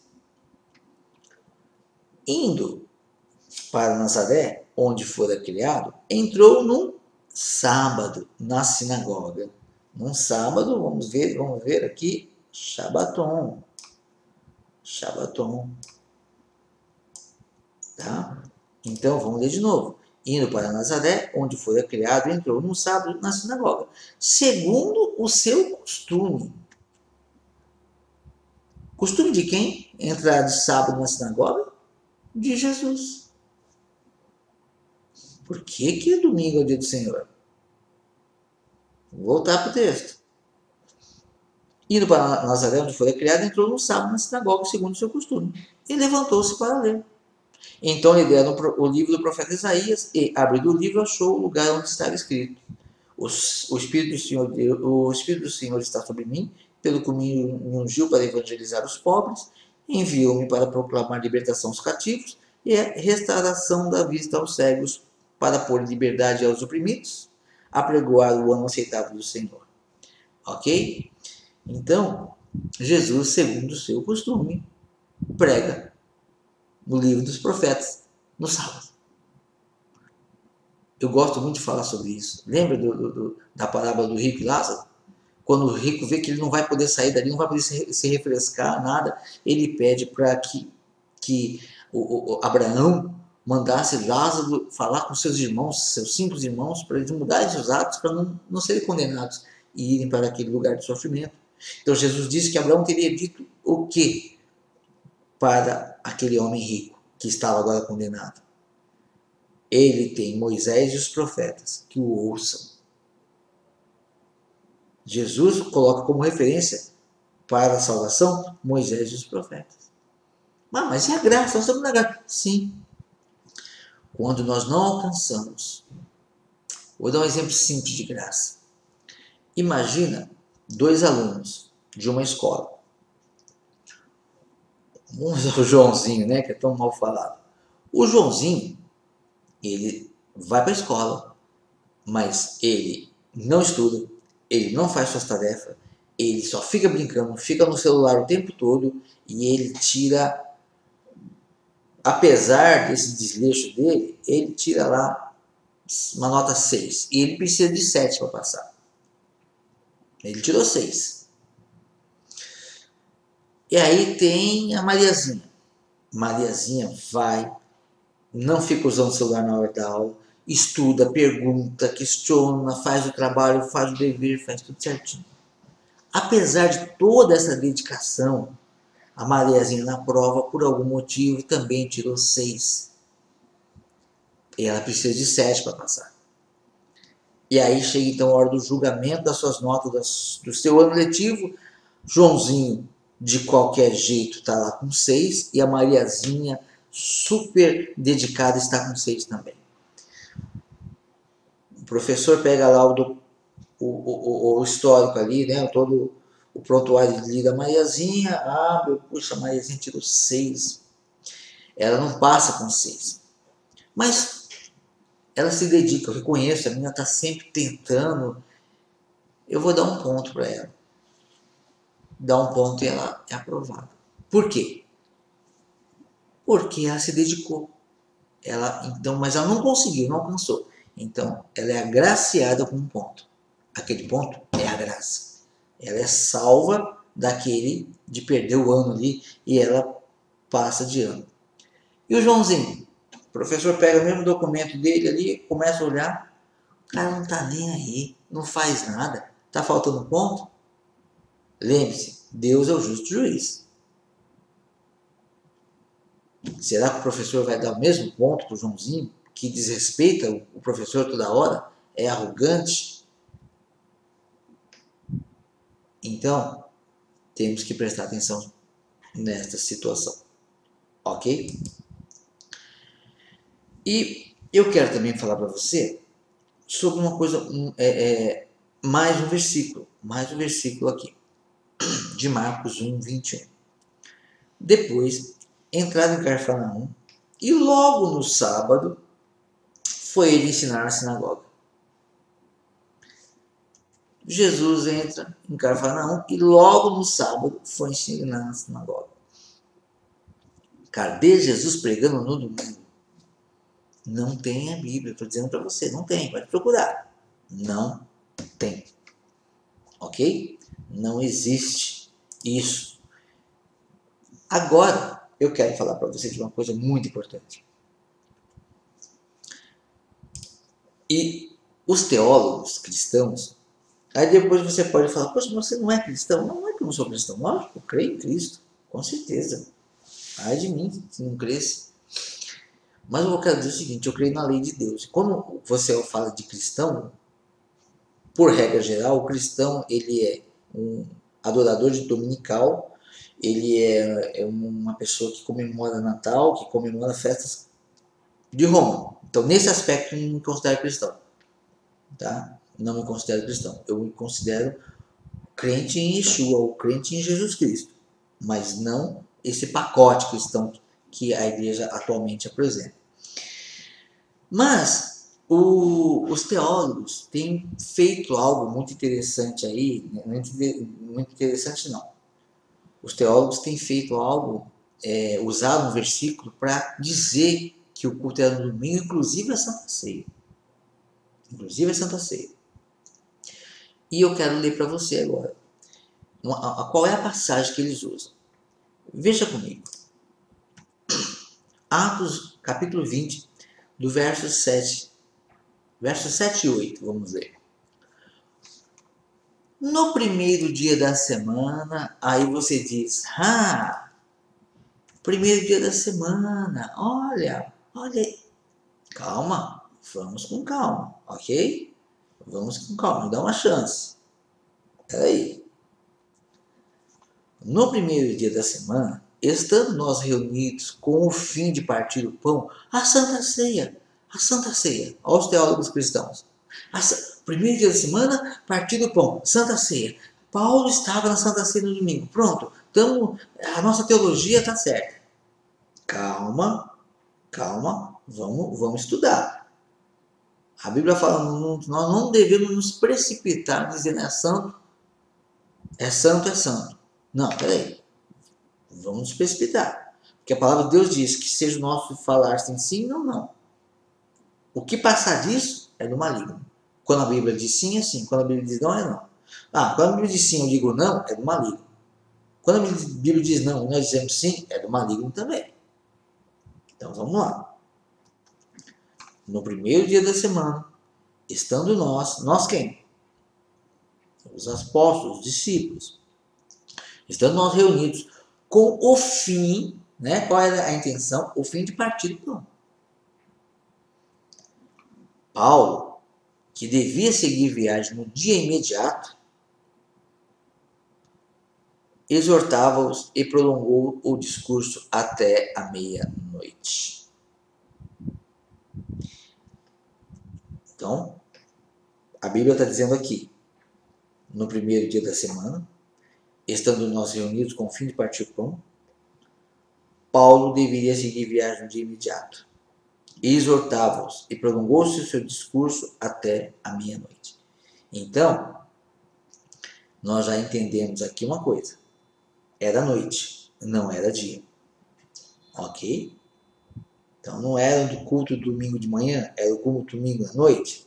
A: Indo para Nazaré, onde fora criado, entrou num sábado na sinagoga. Num sábado, vamos ver aqui, Shabaton. Shabaton. Tá? Então, vamos ler de novo. Indo para Nazaré, onde fora criado, entrou num sábado na sinagoga, segundo o seu costume. Costume de quem? Entrar de sábado na sinagoga? De Jesus. Por que domingo é o dia do Senhor? Vou voltar para o texto. Indo para Nazaré, onde foi criado, entrou no sábado na sinagoga, segundo o seu costume, e levantou-se para ler. Então lhe deram o livro do profeta Isaías, e, abrindo o livro, achou o lugar onde estava escrito: O Espírito do Senhor, o Espírito do Senhor está sobre mim, pelo que me ungiu para evangelizar os pobres, enviou-me para proclamar libertação aos cativos e a restauração da vista aos cegos, para pôr liberdade aos oprimidos, apregoar o ano aceitável do Senhor. Ok? Então, Jesus, segundo o seu costume, prega no livro dos profetas, no sábado. Eu gosto muito de falar sobre isso. Lembra da parábola do rico e Lázaro? Quando o rico vê que ele não vai poder sair dali, não vai poder se refrescar, nada, ele pede para que o Abraão mandasse Lázaro falar com seus irmãos, seus 5 irmãos, para eles mudarem seus atos, para não serem condenados e irem para aquele lugar de sofrimento. Então Jesus disse que Abraão teria dito o quê para aquele homem rico que estava agora condenado? Ele tem Moisés e os profetas que o ouçam. Jesus coloca como referência para a salvação Moisés e os profetas. Mas e a graça? Nós estamos na graça. Sim. Quando nós não alcançamos, vou dar um exemplo simples de graça. Imagina 2 alunos de uma escola. Vamos usar o Joãozinho, né, que é tão mal falado. O Joãozinho, ele vai para a escola, mas ele não estuda, ele não faz suas tarefas, ele só fica brincando, fica no celular o tempo todo e ele tira, apesar desse desleixo dele, ele tira lá uma nota 6 e ele precisa de 7 para passar. Ele tirou 6. E aí tem a Mariazinha. Mariazinha vai, não fica usando o celular na hora da aula, estuda, pergunta, questiona, faz o trabalho, faz o dever, faz tudo certinho. Apesar de toda essa dedicação, a Mariazinha na prova, por algum motivo, também tirou 6. E ela precisa de 7 para passar. E aí chega então a hora do julgamento das suas notas do seu ano letivo. Joãozinho, de qualquer jeito, está lá com 6 e a Mariazinha, super dedicada, está com 6 também. O professor pega lá o histórico ali, né, todo o prontuário da Mariazinha, puxa, a Mariazinha tirou 6. Ela não passa com 6. Mas ela se dedica, eu reconheço, a menina está sempre tentando, eu vou dar um ponto para ela. Dá um ponto e ela é aprovada. Por quê? Porque ela se dedicou. Mas ela não conseguiu, não alcançou. Então, ela é agraciada com um ponto. Aquele ponto é a graça. Ela é salva daquele de perder o ano ali e ela passa de ano. E o Joãozinho? O professor pega o mesmo documento dele ali, começa a olhar, o cara não tá nem aí, não faz nada, tá faltando ponto? Lembre-se, Deus é o justo juiz. Será que o professor vai dar o mesmo ponto para o Joãozinho, que desrespeita o professor toda hora, é arrogante? Então, temos que prestar atenção nesta situação, ok? E eu quero também falar para você sobre uma coisa, mais um versículo aqui, de Marcos 1, 21. Depois, entraram em Cafarnaum e logo no sábado foi ele ensinar na sinagoga. Jesus entra em Cafarnaum e logo no sábado foi ensinar na sinagoga. Cadê Jesus pregando no domingo? Não tem a Bíblia, estou dizendo para você, não tem, pode procurar. Não tem. Ok? Não existe isso. Agora, eu quero falar para você de uma coisa muito importante. E os teólogos cristãos, aí depois você pode falar, poxa, você não é cristão? Não é que eu não sou cristão. Lógico, eu creio em Cristo, com certeza. Ai de mim, se não cresce. Mas eu quero dizer o seguinte, eu creio na lei de Deus. Quando você fala de cristão, por regra geral, o cristão ele é um adorador de dominical, ele é uma pessoa que comemora Natal, que comemora festas de Roma. Então, nesse aspecto, eu não me considero cristão. Tá? não me considero cristão. Eu me considero crente em Yeshua, ou crente em Jesus Cristo. Mas não esse pacote cristão que a igreja atualmente apresenta. Mas os teólogos têm feito algo muito interessante aí, muito interessante não. Os teólogos têm feito algo, usado um versículo para dizer que o culto é no domingo, inclusive a Santa Ceia. Inclusive a Santa Ceia. E eu quero ler para você agora. Qual é a passagem que eles usam? Veja comigo. Atos, capítulo 20, do verso 7 e 8, vamos ler. No primeiro dia da semana, aí você diz, primeiro dia da semana, olha aí. Calma, vamos com calma, ok? Vamos com calma, me dá uma chance. Peraí. No primeiro dia da semana, estando nós reunidos com o fim de partir o pão, a Santa Ceia, aos teólogos cristãos. Primeiro dia da semana, partir do pão, Santa Ceia. Paulo estava na Santa Ceia no domingo. Pronto, a nossa teologia está certa. Calma, vamos estudar. A Bíblia fala, nós não devemos nos precipitar dizendo é santo. Não, peraí. Vamos nos precipitar. Porque a palavra de Deus diz que seja o nosso falar sim, não. O que passar disso é do maligno. Quando a Bíblia diz sim, é sim. Quando a Bíblia diz não, é não. Quando a Bíblia diz sim, eu digo não, é do maligno. Quando a Bíblia diz não, nós dizemos sim, é do maligno também. Então vamos lá. No primeiro dia da semana, estando nós quem? Os apóstolos, os discípulos. Estando nós reunidos com o fim, né? Qual era a intenção? O fim de partir o pão. Paulo, que devia seguir viagem no dia imediato, exortava-os e prolongou o discurso até a meia-noite. Então, a Bíblia está dizendo aqui, no primeiro dia da semana, estando nós reunidos com o fim de partir o pão, Paulo deveria seguir viagem no dia imediato. Exortava-os e prolongou-se o seu discurso até a meia-noite. Então, nós já entendemos aqui uma coisa. Era noite, não era dia. Ok? Então, não era do culto domingo de manhã, era o culto domingo à noite.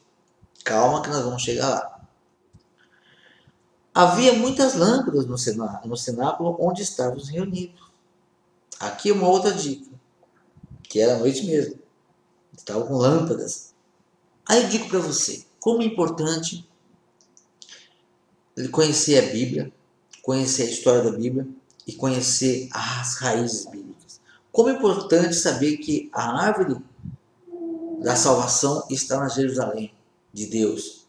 A: Calma que nós vamos chegar lá. Havia muitas lâmpadas no cenáculo onde estávamos reunidos. Aqui uma outra dica, que era à noite mesmo. Estavam com lâmpadas. Aí eu digo para você, como é importante conhecer a Bíblia, conhecer a história da Bíblia e conhecer as raízes bíblicas. Como é importante saber que a árvore da salvação está na Jerusalém de Deus.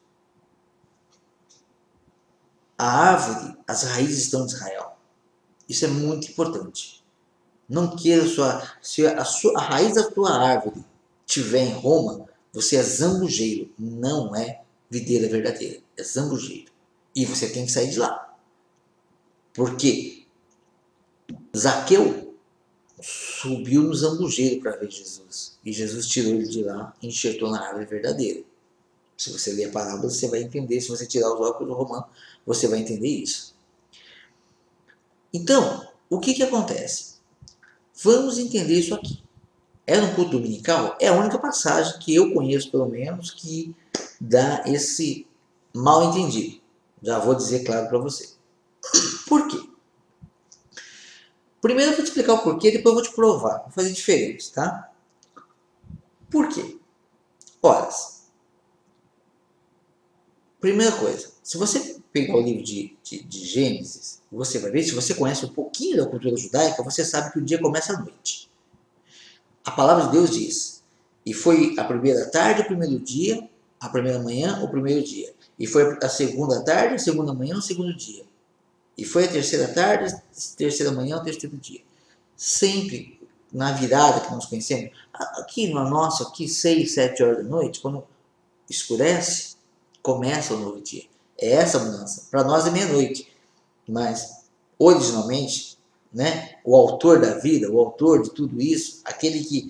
A: A árvore, as raízes estão em Israel. Isso é muito importante. Não queira se a raiz da sua árvore estiver em Roma, você é zambujeiro, não é videira verdadeira, é zambujeiro. E você tem que sair de lá. Porque Zaqueu subiu no zambujeiro para ver Jesus. E Jesus tirou ele de lá e enxertou na árvore verdadeira. Se você ler a parábola, você vai entender. Se você tirar os óculos do Romano, você vai entender isso. Então, o que acontece? Vamos entender isso aqui. É no culto dominical? É a única passagem que eu conheço, pelo menos, que dá esse mal entendido. Já vou dizer claro para você. Por quê? Primeiro eu vou te explicar o porquê, depois eu vou te provar. Vou fazer diferente, tá? Por quê? Ora, primeira coisa, se você pegar o livro de Gênesis, você vai ver, se você conhece um pouquinho da cultura judaica, você sabe que o dia começa à noite. A palavra de Deus diz, e foi a primeira tarde, o primeiro dia, a primeira manhã, o primeiro dia. E foi a segunda tarde, a segunda manhã, o segundo dia. E foi a terceira tarde, a terceira manhã, o terceiro dia. Sempre na virada que nós conhecemos, aqui no nosso, aqui 6, 7 horas da noite, quando escurece, começa o novo dia. É essa mudança. Para nós é meia-noite, mas originalmente, né, o autor da vida, o autor de tudo isso, aquele que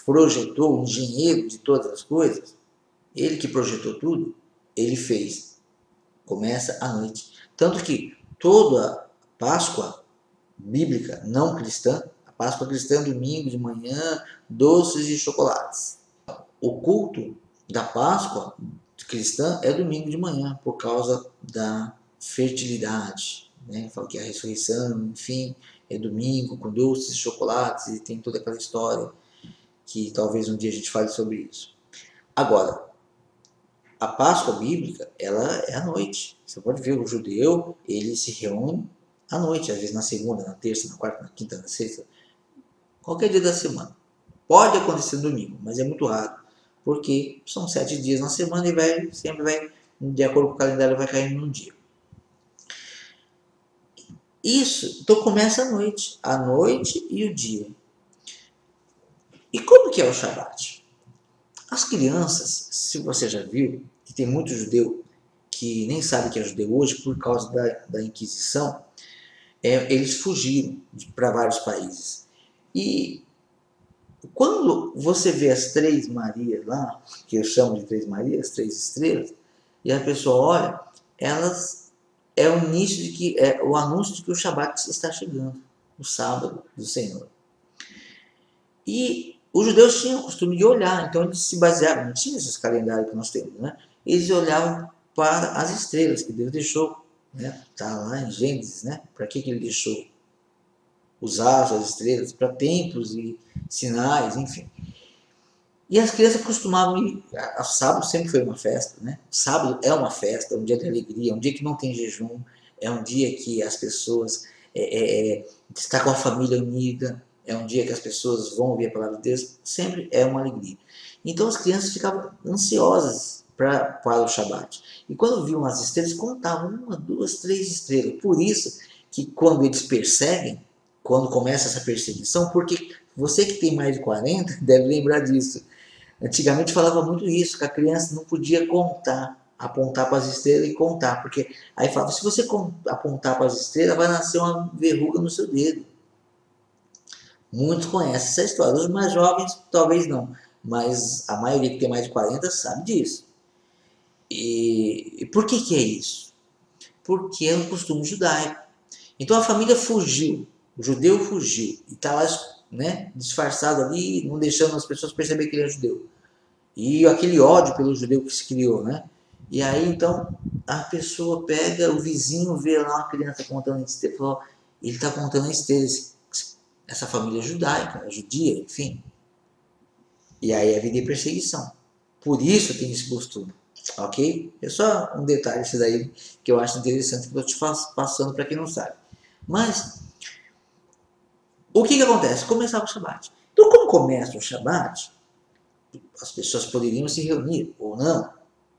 A: projetou, o engenheiro de todas as coisas, ele que projetou tudo, ele fez. Começa à noite. Tanto que toda Páscoa bíblica não cristã, a Páscoa cristã é domingo de manhã, doces e chocolates. O culto da Páscoa cristã é domingo de manhã, por causa da fertilidade, né? Fala que a ressurreição, enfim, é domingo com doces e chocolates, e tem toda aquela história que talvez um dia a gente fale sobre isso. Agora, a Páscoa bíblica, ela é à noite. Você pode ver, o judeu, ele se reúne à noite, às vezes na segunda, na terça, na quarta, na quinta, na sexta, qualquer dia da semana. Pode acontecer no domingo, mas é muito raro, porque são 7 dias na semana e sempre vai, de acordo com o calendário, vai cair num dia. Isso, então começa a noite e o dia. E como que é o Shabat? As crianças, se você já viu, que tem muito judeu que nem sabe que é judeu hoje por causa da Inquisição, eles fugiram para vários países. E quando você vê as 3 Marias lá, que eu chamo de 3 Marias, 3 estrelas, e a pessoa olha, elas é o início de que é o anúncio de que o Shabat está chegando, o sábado do Senhor. E os judeus tinham o costume de olhar, então eles se baseavam, não tinha esses calendários que nós temos, né? Eles olhavam para as estrelas que Deus deixou, né? Tá lá em Gênesis, né? Para que ele deixou os astros, as estrelas? Para templos e sinais, enfim. E as crianças costumavam ir, o sábado sempre foi uma festa, né? O sábado é uma festa, é um dia de alegria, é um dia que não tem jejum, é um dia que as pessoas estão com a família unida, é um dia que as pessoas vão ouvir a palavra de Deus, sempre é uma alegria. Então as crianças ficavam ansiosas para o Shabat. E quando viam as estrelas, contavam 1, 2, 3 estrelas. Por isso que quando eles perseguem, quando começa essa perseguição, porque você que tem mais de 40 deve lembrar disso. Antigamente falava muito isso, que a criança não podia contar, apontar para as estrelas e contar, porque aí falava, se você apontar para as estrelas, vai nascer uma verruga no seu dedo. Muitos conhecem essa história, os mais jovens talvez não, mas a maioria que tem mais de 40 sabe disso. E por que é isso? Porque é um costume judaico. Então a família fugiu, o judeu fugiu, e está lá, né, disfarçado ali, não deixando as pessoas perceberem que ele é judeu. E aquele ódio pelo judeu que se criou, né? E aí então a pessoa pega, o vizinho vê lá uma criança contando esteira, fala, ele está contando esteira, essa família judaica, judia, enfim. E aí havia perseguição. Por isso tem esse costume, ok? É só um detalhe esse daí que eu acho interessante que eu estou te passando para quem não sabe. Mas o que acontece? Começava o Shabat. Então, como começa o Shabat, as pessoas poderiam se reunir ou não,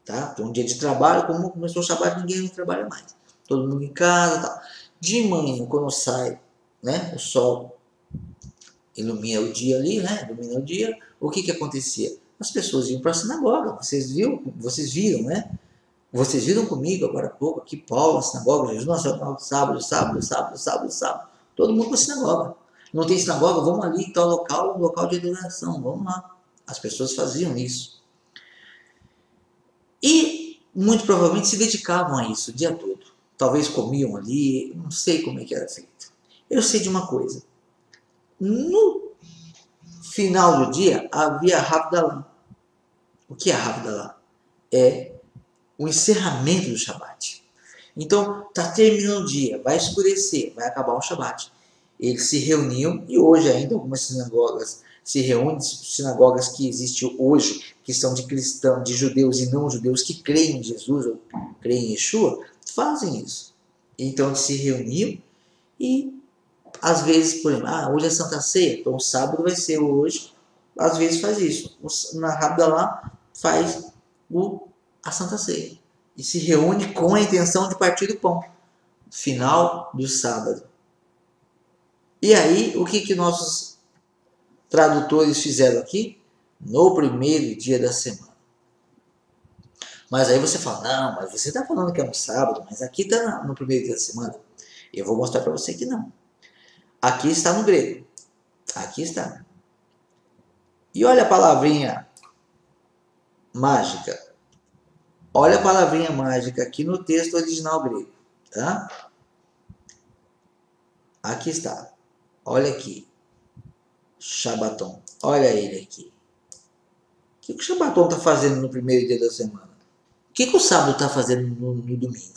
A: tá? Então, um dia de trabalho, como começou o Shabat, ninguém não trabalha mais. Todo mundo em casa, tal. De manhã, quando sai, né, o sol ilumina o dia ali, né? Ilumina o dia. O que acontecia? As pessoas iam para a sinagoga. Vocês viram, né? Vocês viram comigo agora há pouco aqui Paulo na sinagoga, Jesus Nacional, sábado. Todo mundo para a sinagoga. Não tem sinagoga? Vamos ali, tal local, local de adoração. Vamos lá. As pessoas faziam isso. E muito provavelmente se dedicavam a isso o dia todo. Talvez comiam ali, não sei como é que era feito. Eu sei de uma coisa. No final do dia havia a Havdalah. O que é a Havdalah? É o encerramento do Shabat. Então, está terminando o dia, vai escurecer, vai acabar o Shabat. Eles se reuniam, e hoje ainda algumas sinagogas se reúnem, sinagogas que existem hoje, que são de cristãos, de judeus e não judeus, que creem em Jesus ou creem em Yeshua, fazem isso. Então, eles se reuniam e, às vezes, por exemplo, hoje é Santa Ceia, então o sábado vai ser hoje, às vezes faz isso. Na Havdalah faz a Santa Ceia. E se reúne com a intenção de partir do pão. Final do sábado. E aí, o que nossos tradutores fizeram aqui? No primeiro dia da semana. Mas aí você fala, não, mas você está falando que é um sábado, mas aqui está no primeiro dia da semana. Eu vou mostrar para você que não. Aqui está no grego. Aqui está. E olha a palavrinha mágica. Olha a palavrinha mágica aqui no texto original grego. Tá? Aqui está. Olha aqui. Shabaton. Olha ele aqui. O que o Shabaton está fazendo no primeiro dia da semana? O que o sábado está fazendo no domingo?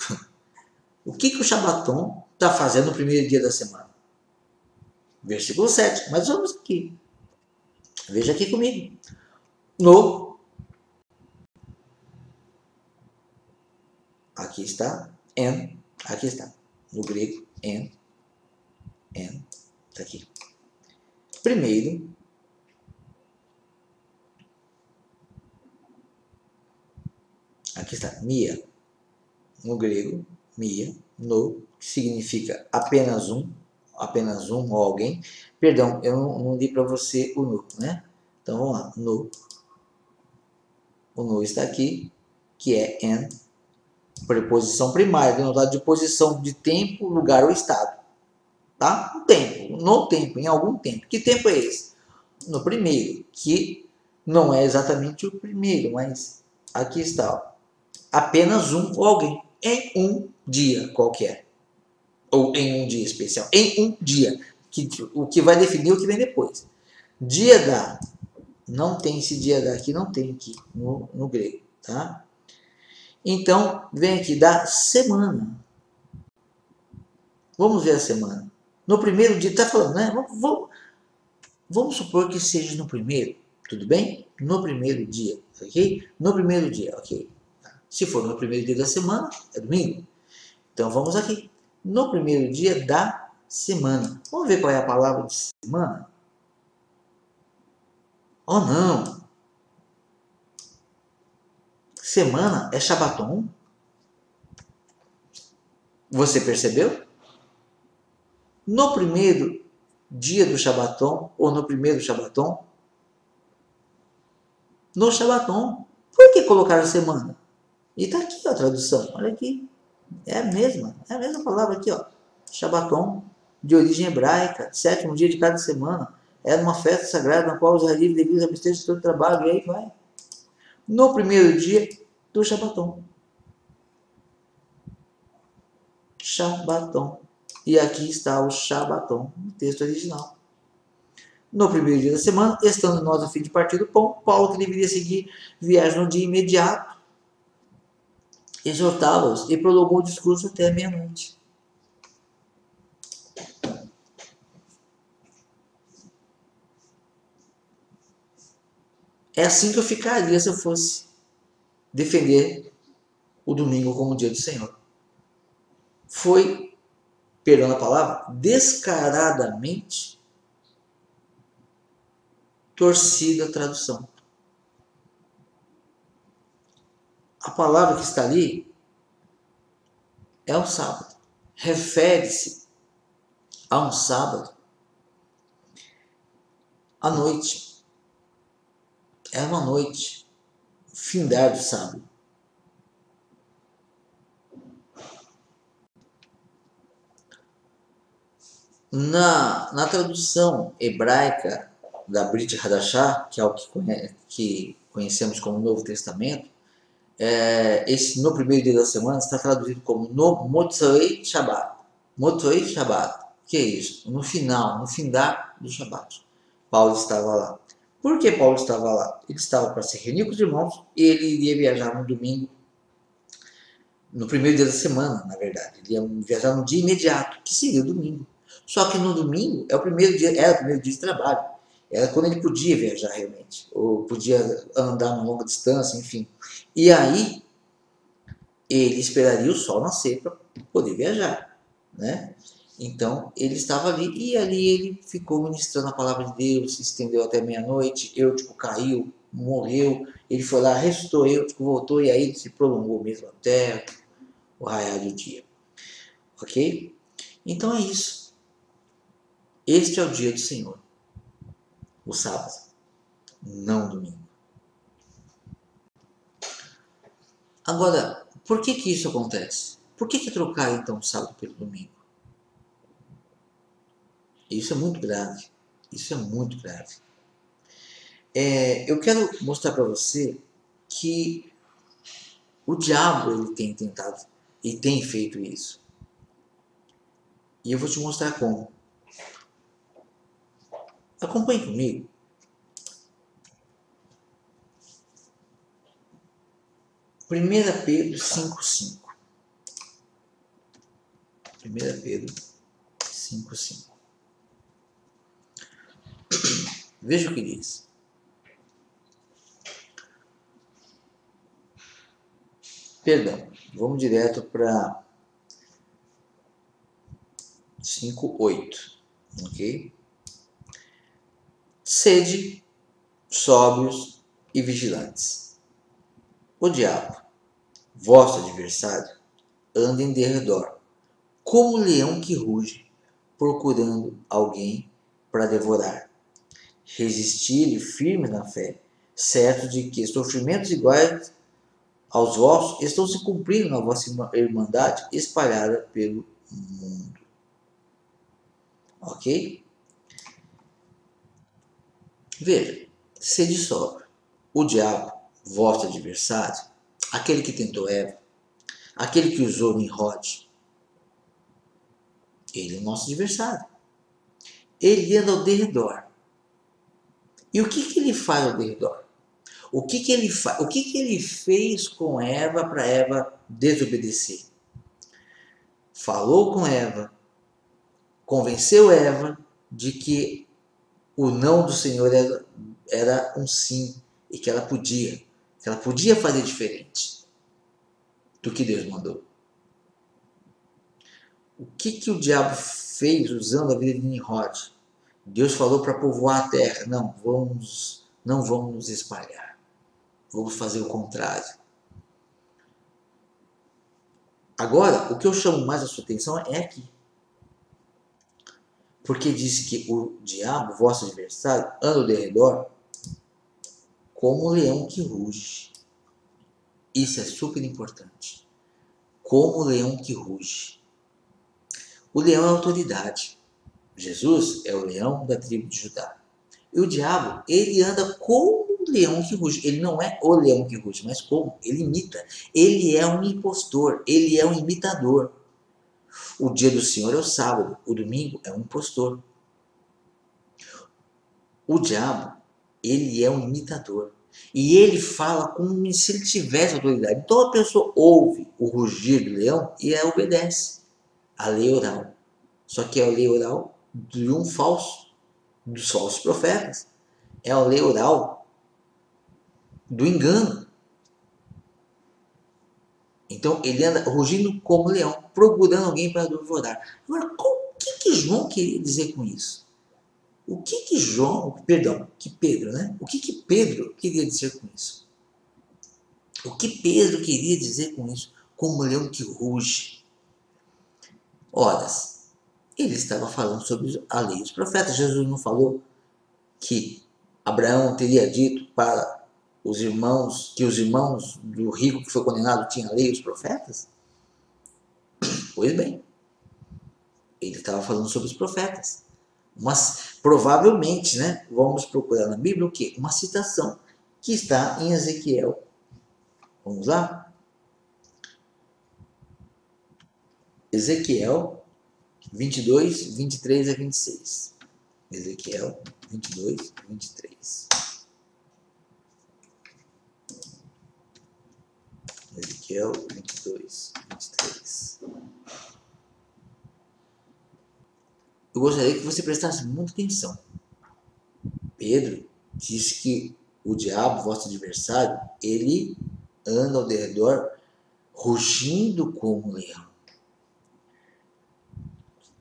A: O que o Shabaton está fazendo no primeiro dia da semana? Versículo 7. Mas vamos aqui. Veja aqui comigo. No. Aqui está. En. Aqui está. No grego. En. En. Está aqui. Primeiro. Aqui está. Mia. No grego. Mia. No. Que significa apenas um. Apenas um ou alguém. Perdão, eu não li para você o no, né? Então vamos lá. No. O no está aqui, que é en, preposição primária, denotado de posição de tempo, lugar ou estado. Tá? No tempo, no tempo, em algum tempo. Que tempo é esse? No primeiro, que não é exatamente o primeiro, mas aqui está. Ó. Apenas um ou alguém. Em um dia qualquer. Ou em um dia especial. Em um dia. O que vai definir o que vem depois. Dia da. Não tem esse dia da aqui, não tem aqui no grego. Tá? Então, vem aqui da semana. Vamos ver a semana. No primeiro dia, está falando, né? Vamos supor que seja no primeiro, tudo bem? No primeiro dia, ok? No primeiro dia, ok. Se for no primeiro dia da semana, é domingo. Então, vamos aqui. No primeiro dia da semana. Vamos ver qual é a palavra de semana? Oh, não! Semana é Shabaton. Você percebeu? No primeiro dia do Shabaton, ou no primeiro Shabaton, no Shabaton. Por que colocar a semana? E está aqui ó, a tradução, olha aqui. É a mesma palavra aqui, ó. Shabaton, de origem hebraica, sétimo dia de cada semana. Era uma festa sagrada na qual os israelitas deviam abster-se de todo trabalho, e aí vai. No primeiro dia do Shabaton. Shabaton. E aqui está o Shabaton, no texto original. No primeiro dia da semana, estando nós a fim de partir do pão, Paulo, que deveria seguir viagem no dia imediato, exortá-los e prolongou o discurso até a meia-noite. É assim que eu ficaria se eu fosse defender o domingo como dia do Senhor. Foi, perdão a palavra, descaradamente torcida a tradução. A palavra que está ali é o sábado. Refere-se a um sábado à noite. É uma noite, findar do sábado. Na tradução hebraica da Brit Hadashah, que é o que conhecemos como Novo Testamento, esse no primeiro dia da semana está traduzido como no Motzei Shabbat. Motzei Shabbat. Que é isso? No final, no findar do Shabbat. Paulo estava lá. Por que Paulo estava lá? Ele estava para se reunir com os irmãos e ele iria viajar no domingo, no primeiro dia da semana, na verdade. Ele ia viajar no dia imediato, que seria o domingo. Só que no domingo era o primeiro dia de trabalho. Era quando ele podia viajar realmente, ou podia andar uma longa distância, enfim. E aí ele esperaria o sol nascer para poder viajar, né? Então ele estava ali e ali ele ficou ministrando a palavra de Deus, se estendeu até meia-noite. Eutico caiu, morreu. Ele foi lá, ressuscitou Eutico, voltou e aí ele se prolongou mesmo até o raiar do dia. Ok? Então é isso. Este é o dia do Senhor. O sábado, não o domingo. Agora, por que que isso acontece? Por que que trocar então o sábado pelo domingo? Isso é muito grave. Isso é muito grave. Eu quero mostrar para você que o diabo ele tem tentado e tem feito isso. E eu vou te mostrar como. Acompanhe comigo. 1 Pedro 5,5. 1 Pedro 5,5. Veja o que diz. Perdão, vamos direto para 5,8. Ok? Sede sóbrios e vigilantes. O diabo, vosso adversário, anda em derredor, como um leão que ruge, procurando alguém para devorar. Resistir firme na fé, certo de que sofrimentos iguais aos vossos estão se cumprindo na vossa irmandade espalhada pelo mundo. Ok? Veja, sede sóbrio. O diabo, vosso adversário, aquele que tentou Eva, aquele que usou Nimrod, ele é o nosso adversário. Ele anda ao derredor. E o que ele faz ao derredor? O que ele fez com Eva para Eva desobedecer? Falou com Eva, convenceu Eva de que o não do Senhor era um sim e que ela podia fazer diferente do que Deus mandou. O que o diabo fez usando a vida de Nimrod? Deus falou para povoar a terra. Não vamos nos espalhar. Vamos fazer o contrário. Agora, o que eu chamo mais a sua atenção é aqui. Porque diz que o diabo, vosso adversário, anda ao derredor como um leão que ruge. Isso é super importante. Como o leão que ruge. O leão é a autoridade. Jesus é o leão da tribo de Judá. E o diabo, ele anda como um leão que ruge. Ele não é o leão que ruge, mas como? Ele imita. Ele é um impostor. Ele é um imitador. O dia do Senhor é o sábado. O domingo é um impostor. O diabo, ele é um imitador. E ele fala como se ele tivesse autoridade. Então a pessoa ouve o rugir do leão e ela obedece a lei oral. Só que é a lei oral de um falso, dos falsos profetas. É a lei oral do engano. Então ele anda rugindo como leão, procurando alguém para devorar. Agora, o que João queria dizer com isso? O que Pedro, né? O que Pedro queria dizer com isso? O que Pedro queria dizer com isso? Como leão que ruge. Ora, ele estava falando sobre a lei dos profetas. Jesus não falou que Abraão teria dito para os irmãos, que os irmãos do rico que foi condenado tinham a lei e os profetas? Pois bem, ele estava falando sobre os profetas. Mas provavelmente, né, vamos procurar na Bíblia o quê? Uma citação que está em Ezequiel. Vamos lá? Ezequiel 22, 23 a 26. Ezequiel 22, 23. Ezequiel 22, 23. Eu gostaria que você prestasse muita atenção. Pedro diz que o diabo, vosso adversário, ele anda ao derredor rugindo como um leão.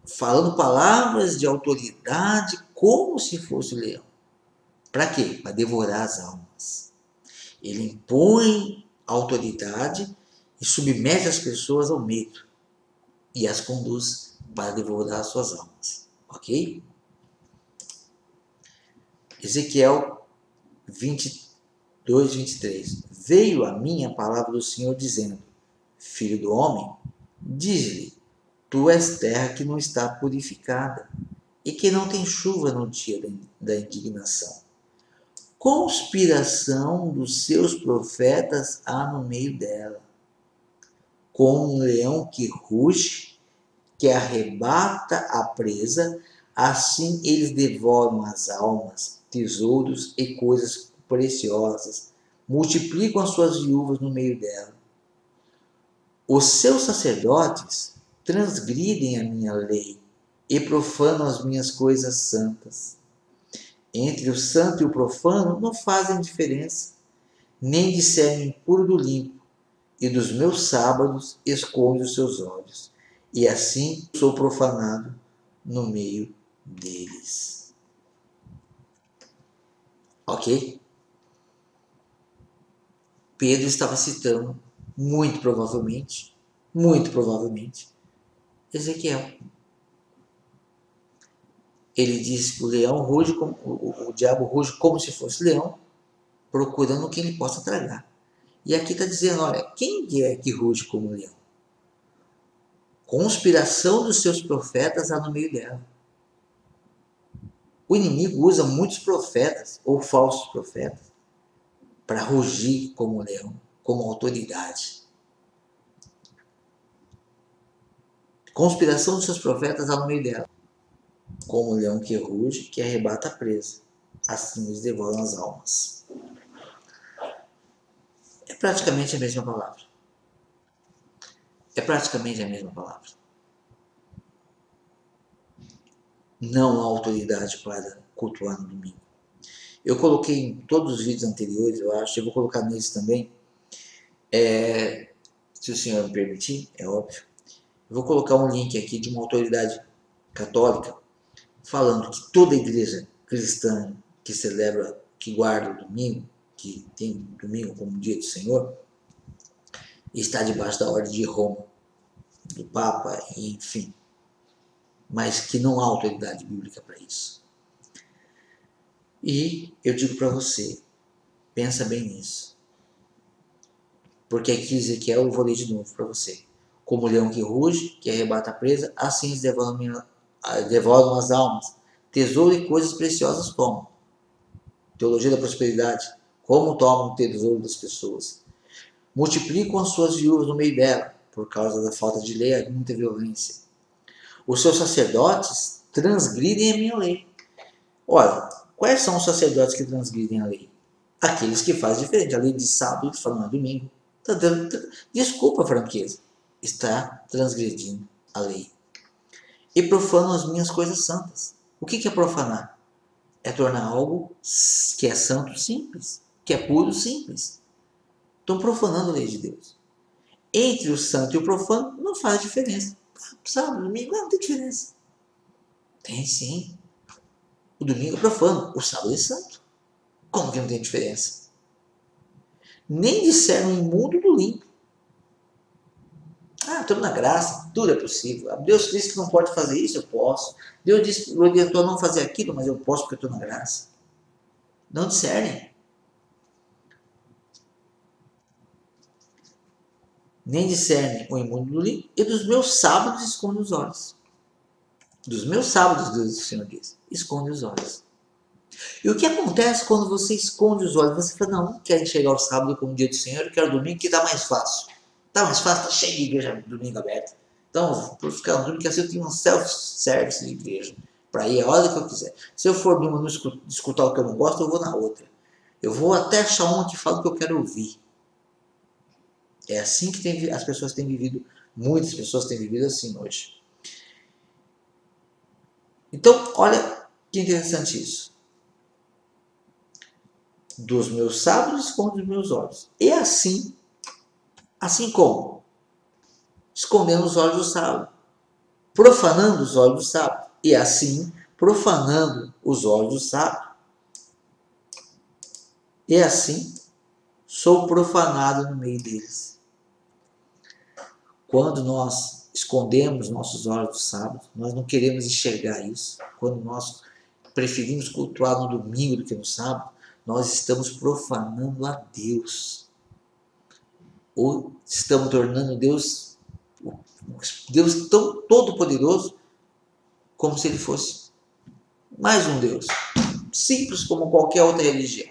A: Falando palavras de autoridade como se fosse o leão. Para quê? Para devorar as almas. Ele impõe autoridade e submete as pessoas ao medo e as conduz para devorar as suas almas. Ok? Ezequiel 22, 2:23. Veio a mim a palavra do Senhor dizendo: Filho do homem, diz-lhe, tu és terra que não está purificada e que não tem chuva no dia da indignação. Conspiração dos seus profetas há no meio dela, como um leão que ruge, que arrebata a presa, assim eles devoram as almas, tesouros e coisas preciosas, multiplicam as suas viúvas no meio dela. Os seus sacerdotes transgridem a minha lei e profanam as minhas coisas santas. Entre o santo e o profano não fazem diferença, nem discernem puro do limpo, e dos meus sábados esconde os seus olhos, e assim sou profanado no meio deles. Ok? Pedro estava citando, muito provavelmente, Ezequiel. Ele disse que o leão ruge, o diabo ruge como se fosse leão, procurando quem ele possa tragar. E aqui está dizendo, olha, quem é que ruge como leão? Conspiração dos seus profetas há no meio dela. O inimigo usa muitos profetas ou falsos profetas para rugir como leão, como autoridade. Conspiração dos seus profetas há no meio dela, como o leão que ruge, que arrebata a presa. Assim eles devoram as almas. É praticamente a mesma palavra. É praticamente a mesma palavra. Não há autoridade para cultuar no domingo. Eu coloquei em todos os vídeos anteriores, eu acho, eu vou colocar nesse também, se o senhor me permitir, é óbvio. Eu vou colocar um link aqui de uma autoridade católica falando que toda igreja cristã que celebra, que guarda o domingo, que tem o domingo como dia do Senhor, está debaixo da ordem de Roma, do Papa, enfim. Mas que não há autoridade bíblica para isso. E eu digo para você, pensa bem nisso. Porque aqui Ezequiel, eu vou ler de novo para você. Como o leão que ruge, que arrebata a presa, assim eles devoram as almas. Tesouro e coisas preciosas tomam. Teologia da prosperidade. Como tomam o tesouro das pessoas. Multiplicam as suas viúvas no meio dela. Por causa da falta de lei, há muita violência. Os seus sacerdotes transgridem a minha lei. Olha, quais são os sacerdotes que transgridem a lei? Aqueles que fazem diferente. A lei de sábado que fala no domingo. Desculpa a franqueza. Está transgredindo a lei. E profanam as minhas coisas santas. O que é profanar? É tornar algo que é santo simples. Que é puro simples. Estão profanando a lei de Deus. Entre o santo e o profano não faz diferença. Sábado, domingo, não tem diferença. Tem sim. O domingo é profano, o sábado é santo. Como que não tem diferença? Nem disseram o imundo do limpo. Estamos na graça, tudo é possível. Deus disse que não pode fazer isso, eu posso. Deus disse que orientou a não fazer aquilo, mas eu posso porque eu estou na graça. Não discernem. Nem discernem o imundo do limpo, e dos meus sábados esconde os olhos. Dos meus sábados, Deus, o Senhor diz, esconde os olhos. E o que acontece quando você esconde os olhos? Você fala, não quero enxergar o sábado como dia do Senhor, eu quero domingo que dá mais fácil. Tá mais fácil, tá cheio de igreja domingo aberta. Então, por ficar no domingo, que assim eu tenho um self-service de igreja. Para ir a hora que eu quiser. Se eu for numa não escutar o que eu não gosto, eu vou na outra. Eu vou até achar uma que fala o que eu quero ouvir. É assim que as pessoas têm vivido, muitas pessoas têm vivido assim hoje. Então, olha que interessante isso. Dos meus sábados esconde os meus olhos. E assim como? Escondendo os olhos do sábado. Profanando os olhos do sábado. E assim, profanando os olhos do sábado. E assim, sou profanado no meio deles. Quando nós escondemos nossos olhos do sábado, nós não queremos enxergar isso. Quando nós preferimos cultuar no domingo do que no sábado, nós estamos profanando a Deus. Ou estamos tornando Deus tão todo-poderoso, como se ele fosse mais um Deus, simples como qualquer outra religião.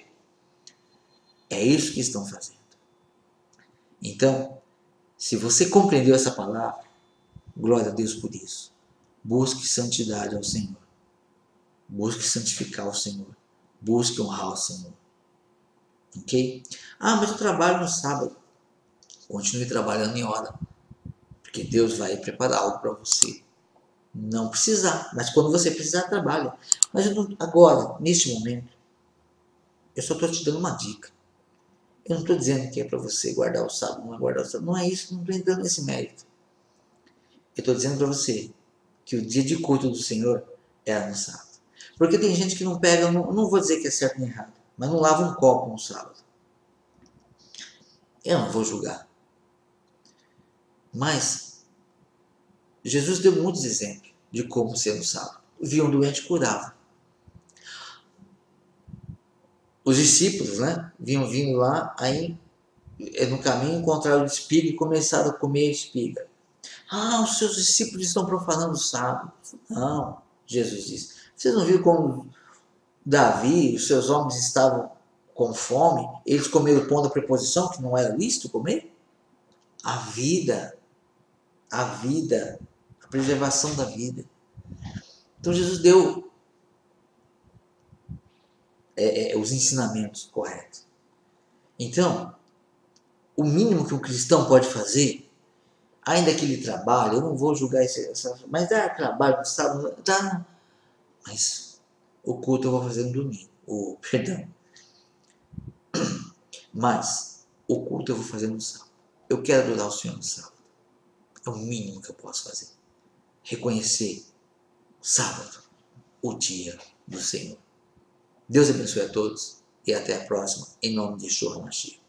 A: É isso que estão fazendo. Então, se você compreendeu essa palavra, glória a Deus por isso. Busque santidade ao Senhor. Busque santificar o Senhor. Busque honrar o Senhor. Ok? Ah, mas eu trabalho no sábado. Continue trabalhando em hora. Porque Deus vai preparar algo para você. Não precisar. Mas quando você precisar, trabalha. Mas agora, neste momento, eu só estou te dando uma dica. Eu não estou dizendo que é para você guardar o sábado, não é guardar o sábado. Não é isso, não estou entrando nesse mérito. Eu estou dizendo para você que o dia de culto do Senhor é no sábado. Porque tem gente que não pega, não vou dizer que é certo nem errado, mas não lava um copo no sábado. Eu não vou julgar. Mas Jesus deu muitos exemplos de como ser no sábado. Via um doente, curava. Os discípulos, né, vinham vindo lá, aí no caminho encontraram o espiga e começaram a comer a espiga. Ah, os seus discípulos estão profanando o sábado. Não, Jesus disse. Vocês não viram como Davi e os seus homens estavam com fome? Eles comeram o pão da preposição, que não era lícito comer? A vida, a preservação da vida. Então Jesus deu os ensinamentos corretos. Então, o mínimo que um cristão pode fazer, ainda que ele trabalhe, eu não vou julgar mas dá trabalho no sábado, dá, mas o culto eu vou fazer no domingo, perdão, mas o culto eu vou fazer no sábado. Eu quero adorar o Senhor no sábado. É o mínimo que eu posso fazer. Reconhecer sábado, o dia do Senhor. Deus abençoe a todos e até a próxima, em nome de Yeshua HaMashiach.